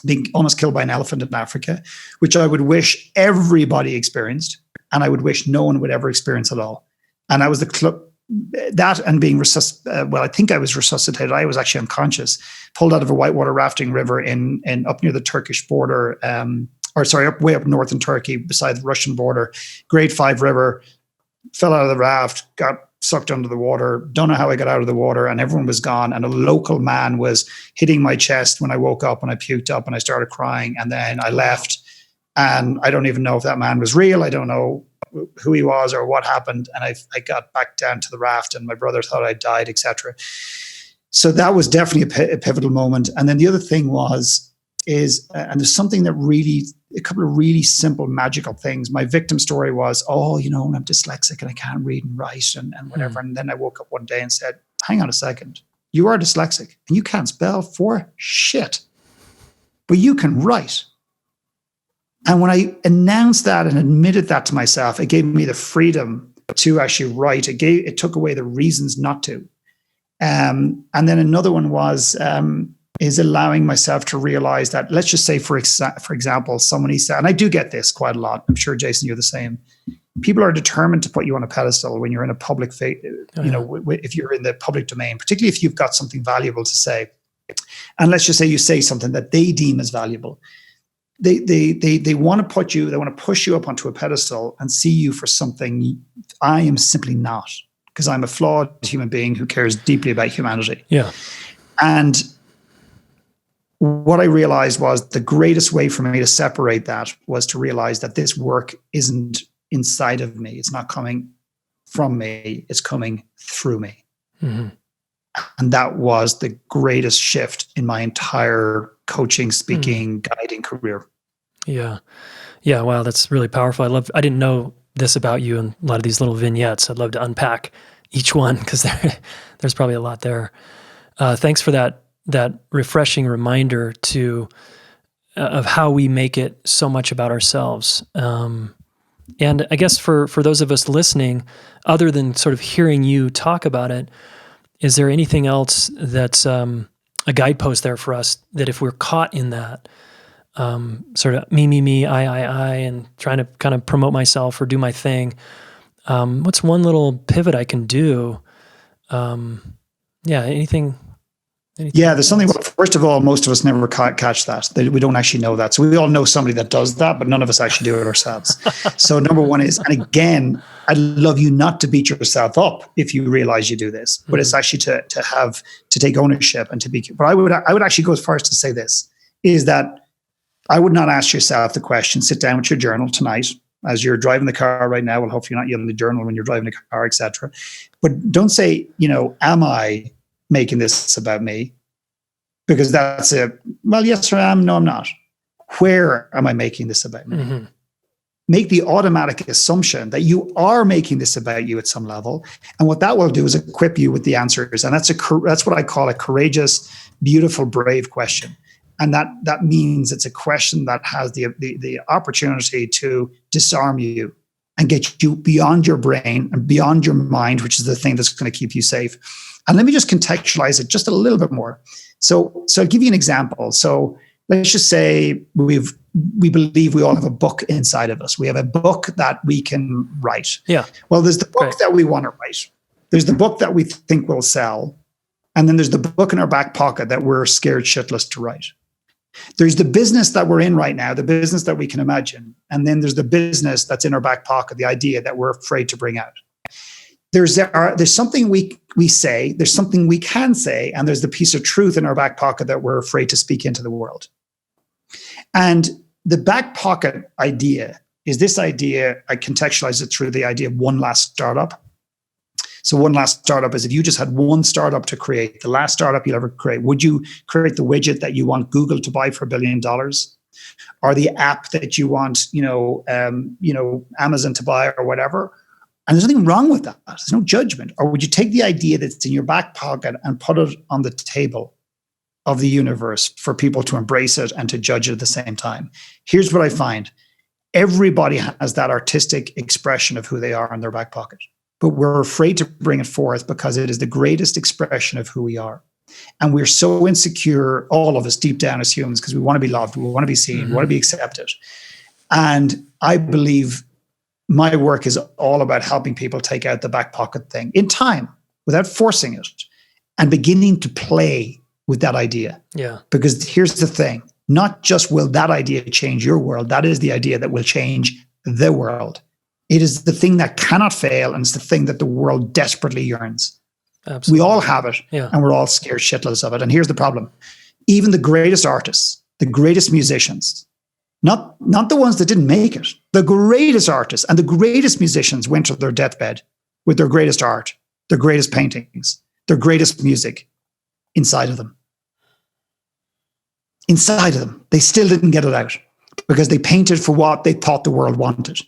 being almost killed by an elephant in Africa, which I would wish everybody experienced, and I would wish no one would ever experience at all. And I was that and being I think I was resuscitated. I was actually unconscious, pulled out of a whitewater rafting river in up near the Turkish border, way up north in Turkey, beside the Russian border. Grade 5 river, fell out of the raft, got sucked under the water. Don't know how I got out of the water, and everyone was gone. And a local man was hitting my chest when I woke up, and I puked up and I started crying. And then I left, and I don't even know if that man was real. I don't know who he was or what happened. And I got back down to the raft, and my brother thought I died, etc. So that was definitely a pivotal moment. And then the other thing and there's something that a couple of really simple, magical things. My victim story was, I'm dyslexic and I can't read and write and whatever. And then I woke up one day and said, hang on a second, you are dyslexic and you can't spell for shit, but you can write. And when I announced that and admitted that to myself, it gave me the freedom to actually write. It took away the reasons not to. And then another one was, is allowing myself to realize that, let's just say, for example, somebody said, and I do get this quite a lot. I'm sure, Jason, you're the same. People are determined to put you on a pedestal when you're in a public, if you're in the public domain, particularly if you've got something valuable to say. And let's just say you say something that they deem as valuable. They want to push you up onto a pedestal and see you for something I am simply not, because I'm a flawed human being who cares deeply about humanity. Yeah. And what I realized was the greatest way for me to separate that was to realize that this work isn't inside of me. It's not coming from me. It's coming through me. Mm-hmm. And that was the greatest shift in my entire coaching, speaking, guiding career. Yeah. Yeah. Wow. That's really powerful. I didn't know this about you and a lot of these little vignettes. I'd love to unpack each one because there's probably a lot there. Thanks for that refreshing reminder of how we make it so much about ourselves. And I guess for those of us listening, other than sort of hearing you talk about it, is there anything else that's a guidepost there for us that if we're caught in that sort of me, I, and trying to kind of promote myself or do my thing, what's one little pivot I can do? Anything? Yeah, there's something. First of all, most of us never catch that. We don't actually know that. So we all know somebody that does that, but none of us actually do it ourselves. So number one is, and again, I'd love you not to beat yourself up if you realize you do this, but it's actually to take ownership and to be. But I would actually go as far as to say this, is that I would not ask yourself the question, sit down with your journal tonight as you're driving the car right now. Well, hopefully you're not yelling the journal when you're driving the car, etc. But don't say, am I making this about me? Because that's yes, I am. No, I'm not. Where am I making this about me? Mm-hmm. Make the automatic assumption that you are making this about you at some level. And what that will do is equip you with the answers. And that's what I call a courageous, beautiful, brave question. And that means it's a question that has the opportunity to disarm you and get you beyond your brain and beyond your mind, which is the thing that's going to keep you safe. And let me just contextualize it just a little bit more. So I'll give you an example. So let's just say we believe we all have a book inside of us. We have a book that we can write. Yeah. Well, there's the book that we want to write. There's the book that we think will sell. And then there's the book in our back pocket that we're scared shitless to write. There's the business that we're in right now, the business that we can imagine. And then there's the business that's in our back pocket, the idea that we're afraid to bring out. There's something we say, there's something we can say, and there's the piece of truth in our back pocket that we're afraid to speak into the world. And the back pocket idea is this idea, I contextualize it through the idea of one last startup. So one last startup is if you just had one startup to create, the last startup you'll ever create, would you create the widget that you want Google to buy for $1 billion? Or the app that you want, Amazon to buy or whatever? And there's nothing wrong with that. There's no judgment. Or would you take the idea that's in your back pocket and put it on the table of the universe for people to embrace it and to judge it at the same time? Here's what I find. Everybody has that artistic expression of who they are in their back pocket. But we're afraid to bring it forth because it is the greatest expression of who we are. And we're so insecure, all of us deep down as humans, because we want to be loved, we want to be seen, we want to be accepted. And I believe my work is all about helping people take out the back pocket thing in time, without forcing it, and beginning to play with that idea. Yeah. Because here's the thing, not just will that idea change your world, that is the idea that will change the world. It is the thing that cannot fail, and it's the thing that the world desperately yearns. Absolutely. We all have it, and we're all scared shitless of it. And here's the problem. Even the greatest artists, the greatest musicians, not the ones that didn't make it, the greatest artists and the greatest musicians went to their deathbed with their greatest art, their greatest paintings, their greatest music inside of them. Inside of them. They still didn't get it out because they painted for what they thought the world wanted.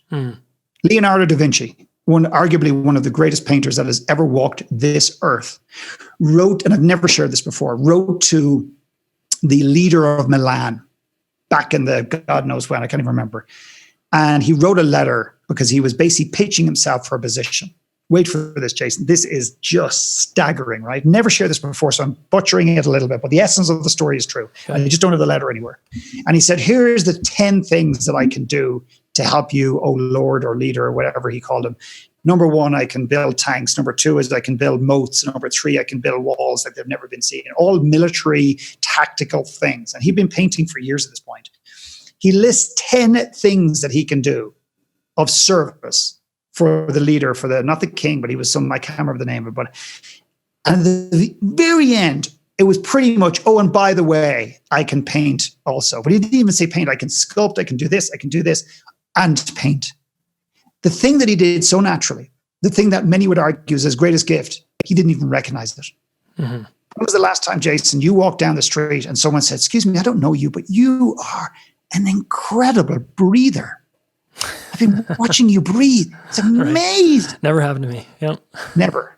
Leonardo da Vinci, arguably one of the greatest painters that has ever walked this earth, wrote, and I've never shared this before, wrote to the leader of Milan back in the God knows when, I can't even remember. And he wrote a letter because he was basically pitching himself for a position. Wait for this, Jason. This is just staggering, right? Never shared this before, so I'm butchering it a little bit, but the essence of the story is true. And I just don't have the letter anywhere. And he said, here's the 10 things that I can do to help you, oh Lord, or leader, or whatever he called him. Number 1, I can build tanks. Number 2 is I can build moats. Number 3, I can build walls like they've never been seen. All military, tactical things. And he'd been painting for years at this point. He lists 10 things that he can do of service for the leader, not the king, but he was I can't remember the name of it. But at the very end, it was pretty much, oh, and by the way, I can paint also. But he didn't even say paint. I can sculpt, I can do this, and paint. The thing that he did so naturally, the thing that many would argue is his greatest gift, he didn't even recognize it. When was the last time, Jason, you walked down the street and someone said, excuse me, I don't know you, but you are an incredible breather. I've been watching you breathe. It's amazing. Right. Never happened to me. Yep. Never.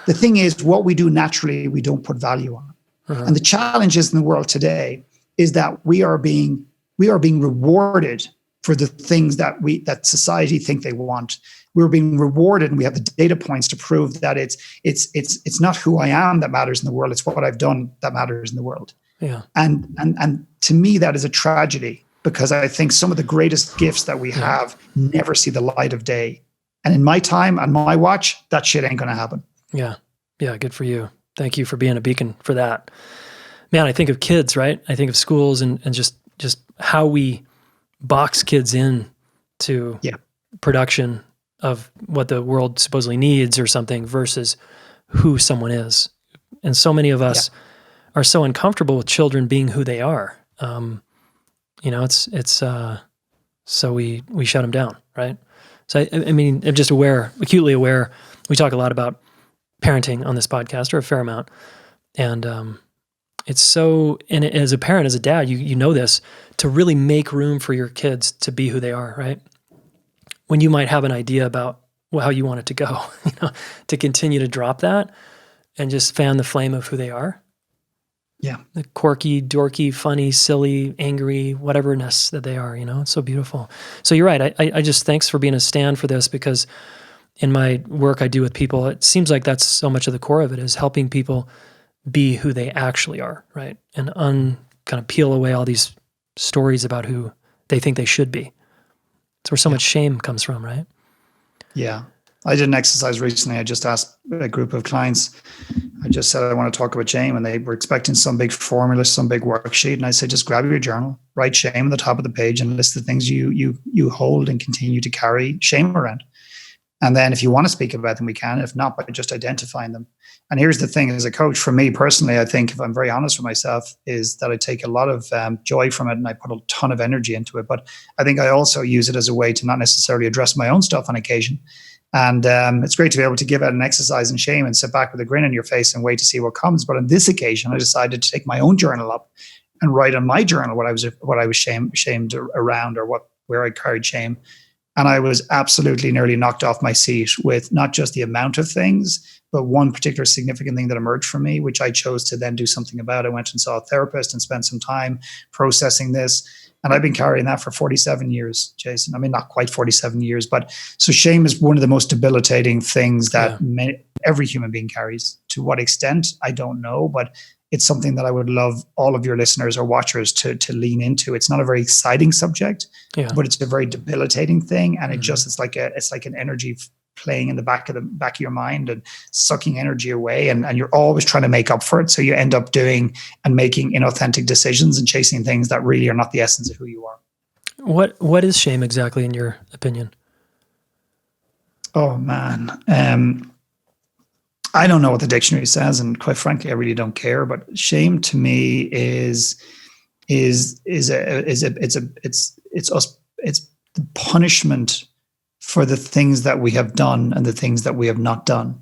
The thing is, what we do naturally, we don't put value on. And the challenges in the world today is that we are being rewarded for the things that society think they want. We're being rewarded, and we have the data points to prove that it's not who I am that matters in the world. It's what I've done that matters in the world. Yeah. And to me, that is a tragedy, because I think some of the greatest gifts that we have never see the light of day. And in my time, on my watch, that shit ain't going to happen. Yeah. Yeah. Good for you. Thank you for being a beacon for that. Man, I think of kids, right? I think of schools and just how we box kids in to production of what the world supposedly needs or something versus who someone is. And so many of us are so uncomfortable with children being who they are. So we shut them down, right? So I mean, I'm just acutely aware. We talk a lot about parenting on this podcast, or a fair amount. And it's so, and as a parent, as a dad, you know this, to really make room for your kids to be who they are, right? When you might have an idea about how you want it to go, to continue to drop that and just fan the flame of who they are. Yeah. The quirky, dorky, funny, silly, angry, whateverness that they are, it's so beautiful. So you're right. I just, thanks for being a stand for this, because in my work I do with people, it seems like that's so much of the core of it, is helping people be who they actually are, right? And kind of peel away all these stories about who they think they should be. It's where so much shame comes from, right? Yeah. I did an exercise recently. I just asked a group of clients, I just said, I want to talk about shame. And they were expecting some big formula, some big worksheet. And I said, just grab your journal, write shame at the top of the page, and list the things you hold and continue to carry shame around. And then if you want to speak about them, we can. If not, by just identifying them. And here's the thing, as a coach, for me personally, I think, if I'm very honest with myself, is that I take a lot of joy from it, and I put a ton of energy into it. But I think I also use it as a way to not necessarily address my own stuff on occasion. And it's great to be able to give out an exercise in shame and sit back with a grin on your face and wait to see what comes. But on this occasion, I decided to take my own journal up and write on my journal what I was shamed around, or where I carried shame. And I was absolutely nearly knocked off my seat with not just the amount of things, but one particular significant thing that emerged for me, which I chose to then do something about. I went and saw a therapist and spent some time processing this. And I've been carrying that for 47 years, Jason. I mean, not quite 47 years, but so shame is one of the most debilitating things that every human being carries. To what extent, I don't know, but it's something that I would love all of your listeners or watchers to lean into. It's not a very exciting subject, but it's a very debilitating thing. And it's like an energy playing in the back of your mind and sucking energy away. And you're always trying to make up for it. So you end up doing and making inauthentic decisions and chasing things that really are not the essence of who you are. What is shame exactly, in your opinion? Oh man. I don't know what the dictionary says, and quite frankly, I really don't care. But shame to me is the punishment for the things that we have done and the things that we have not done.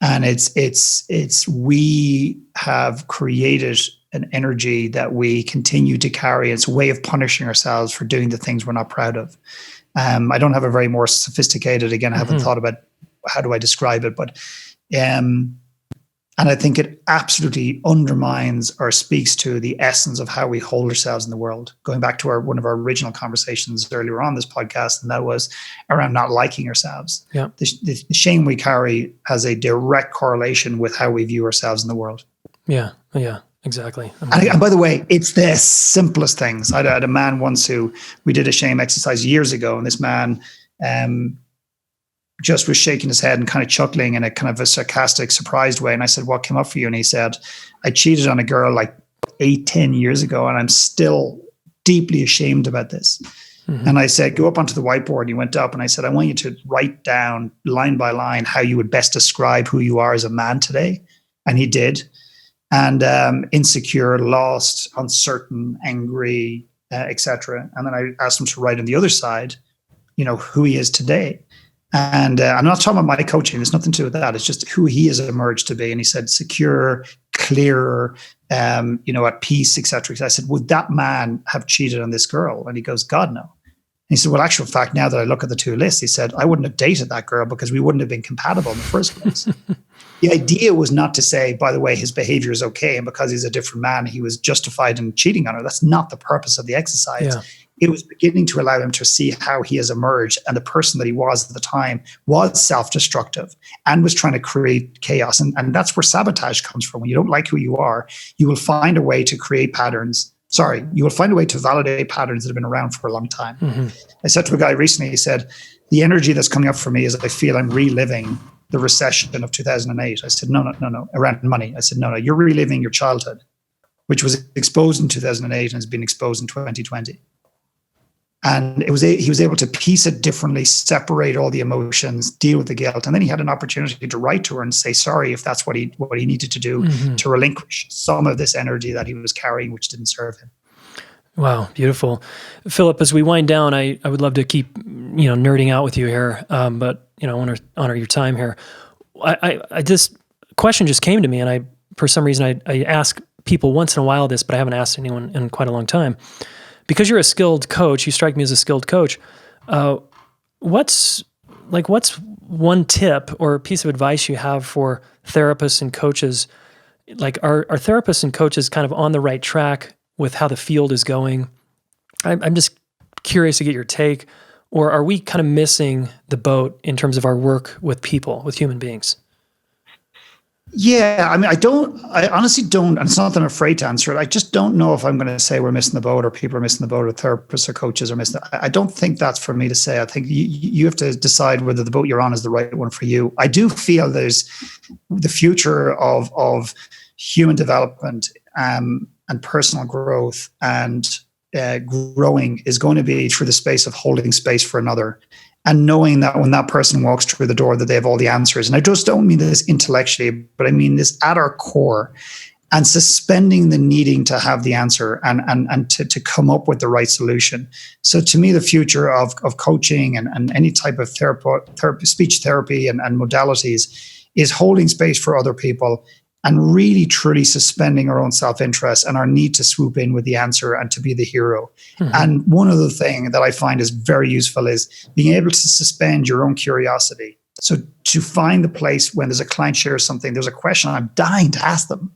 And it's we have created an energy that we continue to carry. It's a way of punishing ourselves for doing the things we're not proud of. I don't have a very more sophisticated, again, I haven't thought about how do I describe it, but and I think it absolutely undermines or speaks to the essence of how we hold ourselves in the world. Going back to one of our original conversations earlier on this podcast, and that was around not liking ourselves. Yeah. The shame we carry has a direct correlation with how we view ourselves in the world. Yeah, exactly. And by the way, it's the simplest things. I had a man once who we did a shame exercise years ago, and this man just was shaking his head and kind of chuckling in a kind of a sarcastic, surprised way. And I said, what came up for you? And he said, I cheated on a girl like 8-10 years ago, and I'm still deeply ashamed about this. And I said, go up onto the whiteboard. He went up and I said, I want you to write down line by line how you would best describe who you are as a man today. And he did. And insecure, lost, uncertain, angry, etc. And then I asked him to write on the other side, who he is today. And I'm not talking about my coaching. There's nothing to do with that. It's just who he has emerged to be. And he said, secure, clearer, at peace, etc. I said, would that man have cheated on this girl? And he goes, God, no. And he said, well, actual fact, now that I look at the two lists, he said, I wouldn't have dated that girl because we wouldn't have been compatible in the first place. The idea was not to say, by the way, his behavior is okay, and because he's a different man, he was justified in cheating on her. That's not the purpose of the exercise. Yeah. It was beginning to allow him to see how he has emerged, and the person that he was at the time was self-destructive and was trying to create chaos. And that's where sabotage comes from. When you don't like who you are, you will find a way to create patterns. You will find a way to validate patterns that have been around for a long time. I said to a guy recently, he said, the energy that's coming up for me is I feel I'm reliving the recession of 2008. I said, no, around money. I said, no, you're reliving your childhood, which was exposed in 2008 and has been exposed in 2020. And he was able to piece it differently, separate all the emotions, deal with the guilt. And then he had an opportunity to write to her and say sorry if that's what he needed to do to relinquish some of this energy that he was carrying, which didn't serve him. Wow, beautiful. Philip, as we wind down, I would love to keep, nerding out with you here. But, I want to honor your time here. This question just came to me, and for some reason, I ask people once in a while this, but I haven't asked anyone in quite a long time. Because you're a skilled coach, you strike me as a skilled coach. What's one tip or piece of advice you have for therapists and coaches like are therapists and coaches kind of on the right track with how the field is going? I'm just curious to get your take, or are we kind of missing the boat in terms of our work with people, with human beings? Yeah, I mean, I honestly don't, and it's not that I'm afraid to answer it. I just don't know if I'm going to say we're missing the boat or people are missing the boat or therapists or coaches are missing. I don't think that's for me to say. I think you have to decide whether the boat you're on is the right one for you. I do feel there's the future of human development and personal growth and growing is going to be through the space of holding space for another. And knowing that when that person walks through the door that they have all the answers. And I just don't mean this intellectually, but I mean this at our core, and suspending the needing to have the answer and to come up with the right solution. So to me, the future of coaching and any type of therapy, speech therapy and modalities is holding space for other people and really truly suspending our own self-interest and our need to swoop in with the answer and to be the hero. Mm-hmm. And one other thing that I find is very useful is being able to suspend your own curiosity. So to find the place when there's a client shares something, there's a question I'm dying to ask them,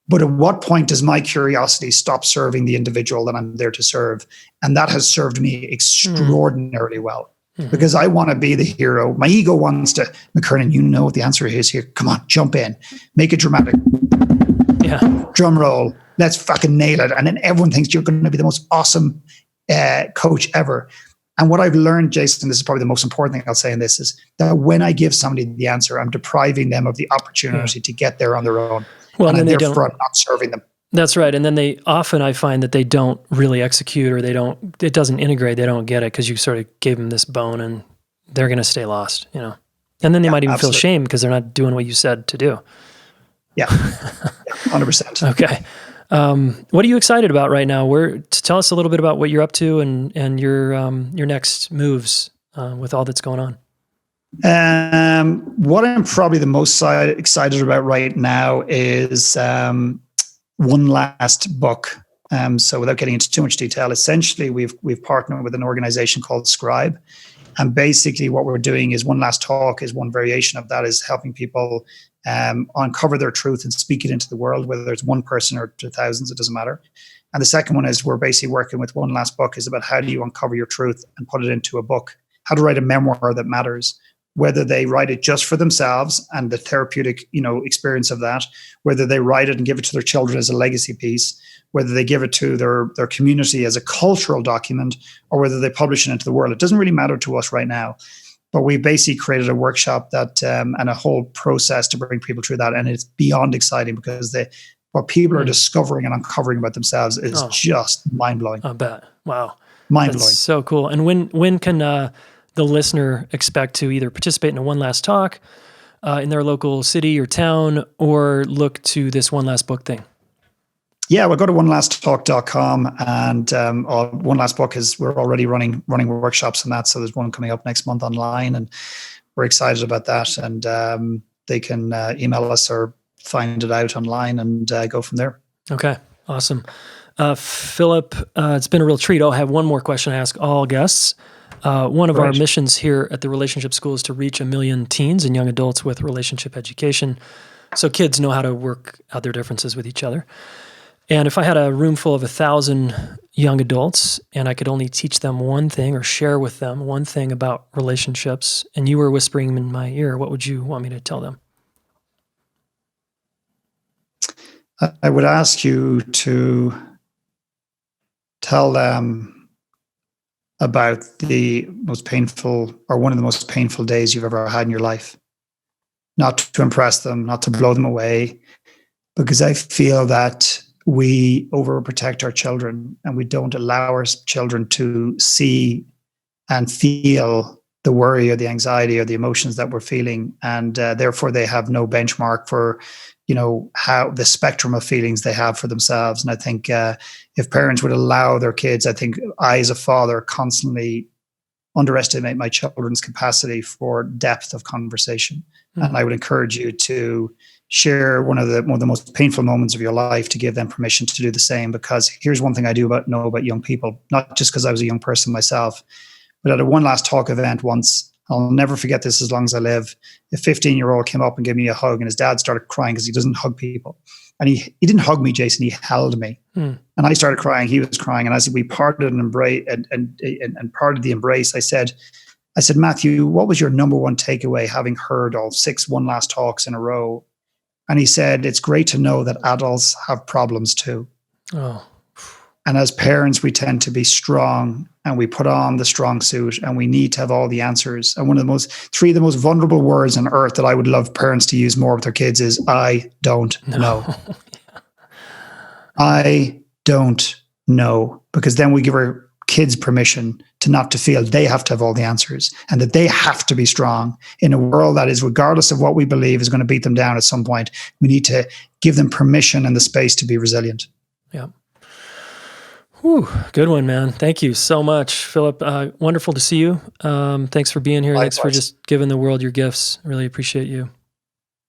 but at what point does my curiosity stop serving the individual that I'm there to serve? And that has served me extraordinarily well. Mm-hmm. Because I want to be the hero. My ego wants to, McKernan, you know what the answer is here. Come on, jump in. Make it dramatic. Yeah. Drum roll. Let's fucking nail it. And then everyone thinks you're going to be the most awesome coach ever. And what I've learned, Jason, this is probably the most important thing I'll say in this, is that when I give somebody the answer, I'm depriving them of the opportunity to get there on their own. Well, and therefore I'm not serving them. That's right. And then I find that they don't really execute, or it doesn't integrate. They don't get it because you sort of gave them this bone and they're going to stay lost, And then they might even feel shame because they're not doing what you said to do. Yeah. 100%. Okay. What are you excited about right now? Tell us a little bit about what you're up to and your next moves with all that's going on. What I'm probably the most excited about right now is one last book. So without getting into too much detail, essentially we've partnered with an organization called Scribe. And basically what we're doing is One Last Talk is one variation of that, is helping people uncover their truth and speak it into the world, whether it's one person or to thousands, it doesn't matter. And the second one is we're basically working with One Last Book is about how do you uncover your truth and put it into a book, how to write a memoir that matters. Whether they write it just for themselves and the therapeutic, experience of that, whether they write it and give it to their children as a legacy piece, whether they give it to their community as a cultural document, or whether they publish it into the world. It doesn't really matter to us right now. But we basically created a workshop that and a whole process to bring people through that. And it's beyond exciting because what people are discovering and uncovering about themselves is just mind-blowing. I bet. Wow. Mind-blowing. That's so cool. And when can the listener expect to either participate in a One Last Talk in their local city or town, or look to this One Last Book thing? Yeah, we'll go to onelasttalk.com, and One Last Book we're already running workshops on that. So there's one coming up next month online, and we're excited about that. And they can email us or find it out online and go from there. Okay, awesome. Philip, it's been a real treat. I have one more question I ask all guests. One of our missions here at the Relationship School is to reach 1 million teens and young adults with relationship education, so kids know how to work out their differences with each other. And if I had a room full of 1,000 young adults and I could only teach them one thing or share with them one thing about relationships, and you were whispering in my ear, what would you want me to tell them? I would ask you to tell them about the most painful, or one of the most painful days you've ever had in your life. Not to impress them, not to blow them away, because I feel that we overprotect our children and we don't allow our children to see and feel the worry or the anxiety or the emotions that we're feeling. And therefore they have no benchmark for, how the spectrum of feelings they have for themselves. And I think if parents would allow their kids, I think I as a father constantly underestimate my children's capacity for depth of conversation. Mm-hmm. And I would encourage you to share one of the most painful moments of your life, to give them permission to do the same. Because here's one thing I do know about young people, not just because I was a young person myself, but at a One Last Talk event once, I'll never forget this as long as I live, a 15-year-old came up and gave me a hug, and his dad started crying because he doesn't hug people. And he didn't hug me, Jason. He held me, and I started crying. He was crying, and as we parted and embrace and parted the embrace, I said, Matthew, what was your number one takeaway, having heard all 6 one last talks in a row? And he said, it's great to know that adults have problems too. Oh. And as parents, we tend to be strong, and we put on the strong suit, and we need to have all the answers. And one of the 3 of the most vulnerable words on earth that I would love parents to use more with their kids is, I don't know. I don't know. Because then we give our kids permission to not to feel they have to have all the answers, and that they have to be strong in a world that is, regardless of what we believe, is going to beat them down at some point. We need to give them permission and the space to be resilient. Yeah. Whew, good one, man. Thank you so much, Philip. Wonderful to see you. Thanks for being here. Likewise. Thanks for just giving the world your gifts. Really appreciate you.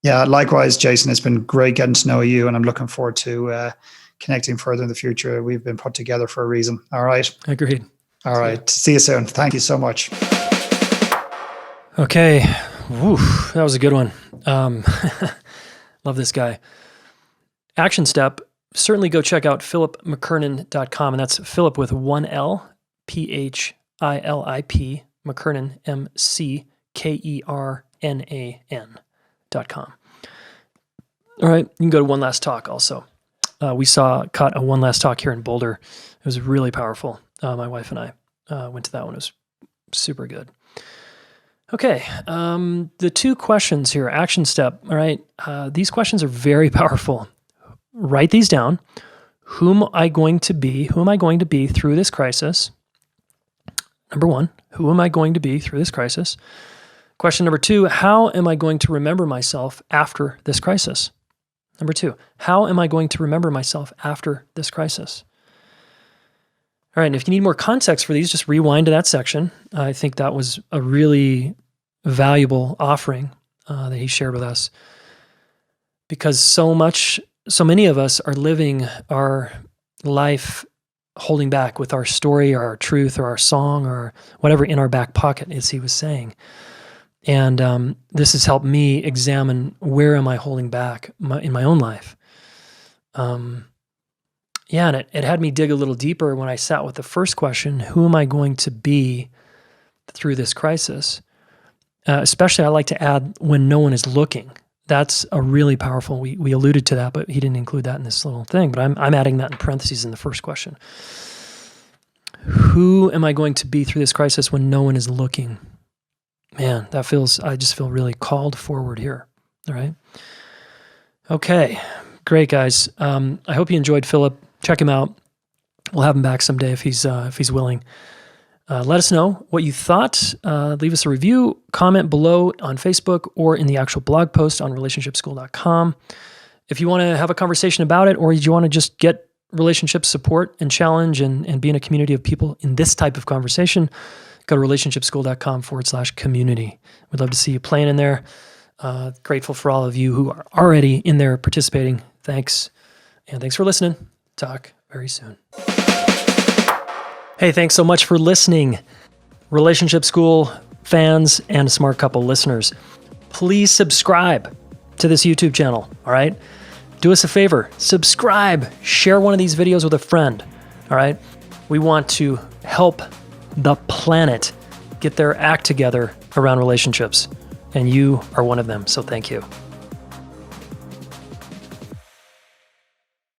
Yeah, likewise, Jason. It's been great getting to know you, and I'm looking forward to connecting further in the future. We've been put together for a reason. All right. Agreed. All right. See you soon. Thank you so much. Okay. Woo, that was a good one. Love this guy. Action step. Certainly go check out philipmckernan.com, and that's Philip with 1 L, Philip, McKernan, McKernan.com. All right, you can go to One Last Talk also. We caught a One Last Talk here in Boulder. It was really powerful. My wife and I went to that one. It was super good. Okay, the 2 questions here, action step. All right, these questions are very powerful. Write these down. Who am I going to be through this crisis? Number 1, who am I going to be through this crisis? Question number 2, how am I going to remember myself after this crisis? Number 2, how am I going to remember myself after this crisis? All right, and if you need more context for these, just rewind to that section. I think that was a really valuable offering that he shared with us, because so many of us are living our life holding back with our story or our truth or our song or whatever in our back pocket, as he was saying. And this has helped me examine, where am I holding back in my own life? And it had me dig a little deeper when I sat with the first question, who am I going to be through this crisis? Especially, I like to add, when no one is looking. That's a really powerful, we alluded to that, but he didn't include that in this little thing, but I'm adding that in parentheses in the first question. Who am I going to be through this crisis when no one is looking? Man, I just feel really called forward here. All right. Okay, great, guys. I hope you enjoyed Philip. Check him out. We'll have him back someday if he's willing. Let us know what you thought. Leave us a review, comment below on Facebook or in the actual blog post on relationshipschool.com. If you want to have a conversation about it, or you want to just get relationship support and challenge and be in a community of people in this type of conversation, go to relationshipschool.com/community. We'd love to see you playing in there. Grateful for all of you who are already in there participating. Thanks. And thanks for listening. Talk very soon. Hey, thanks so much for listening. Relationship School fans and Smart Couple listeners, please subscribe to this YouTube channel, all right? Do us a favor, subscribe, share one of these videos with a friend, all right? We want to help the planet get their act together around relationships, and you are one of them, so thank you.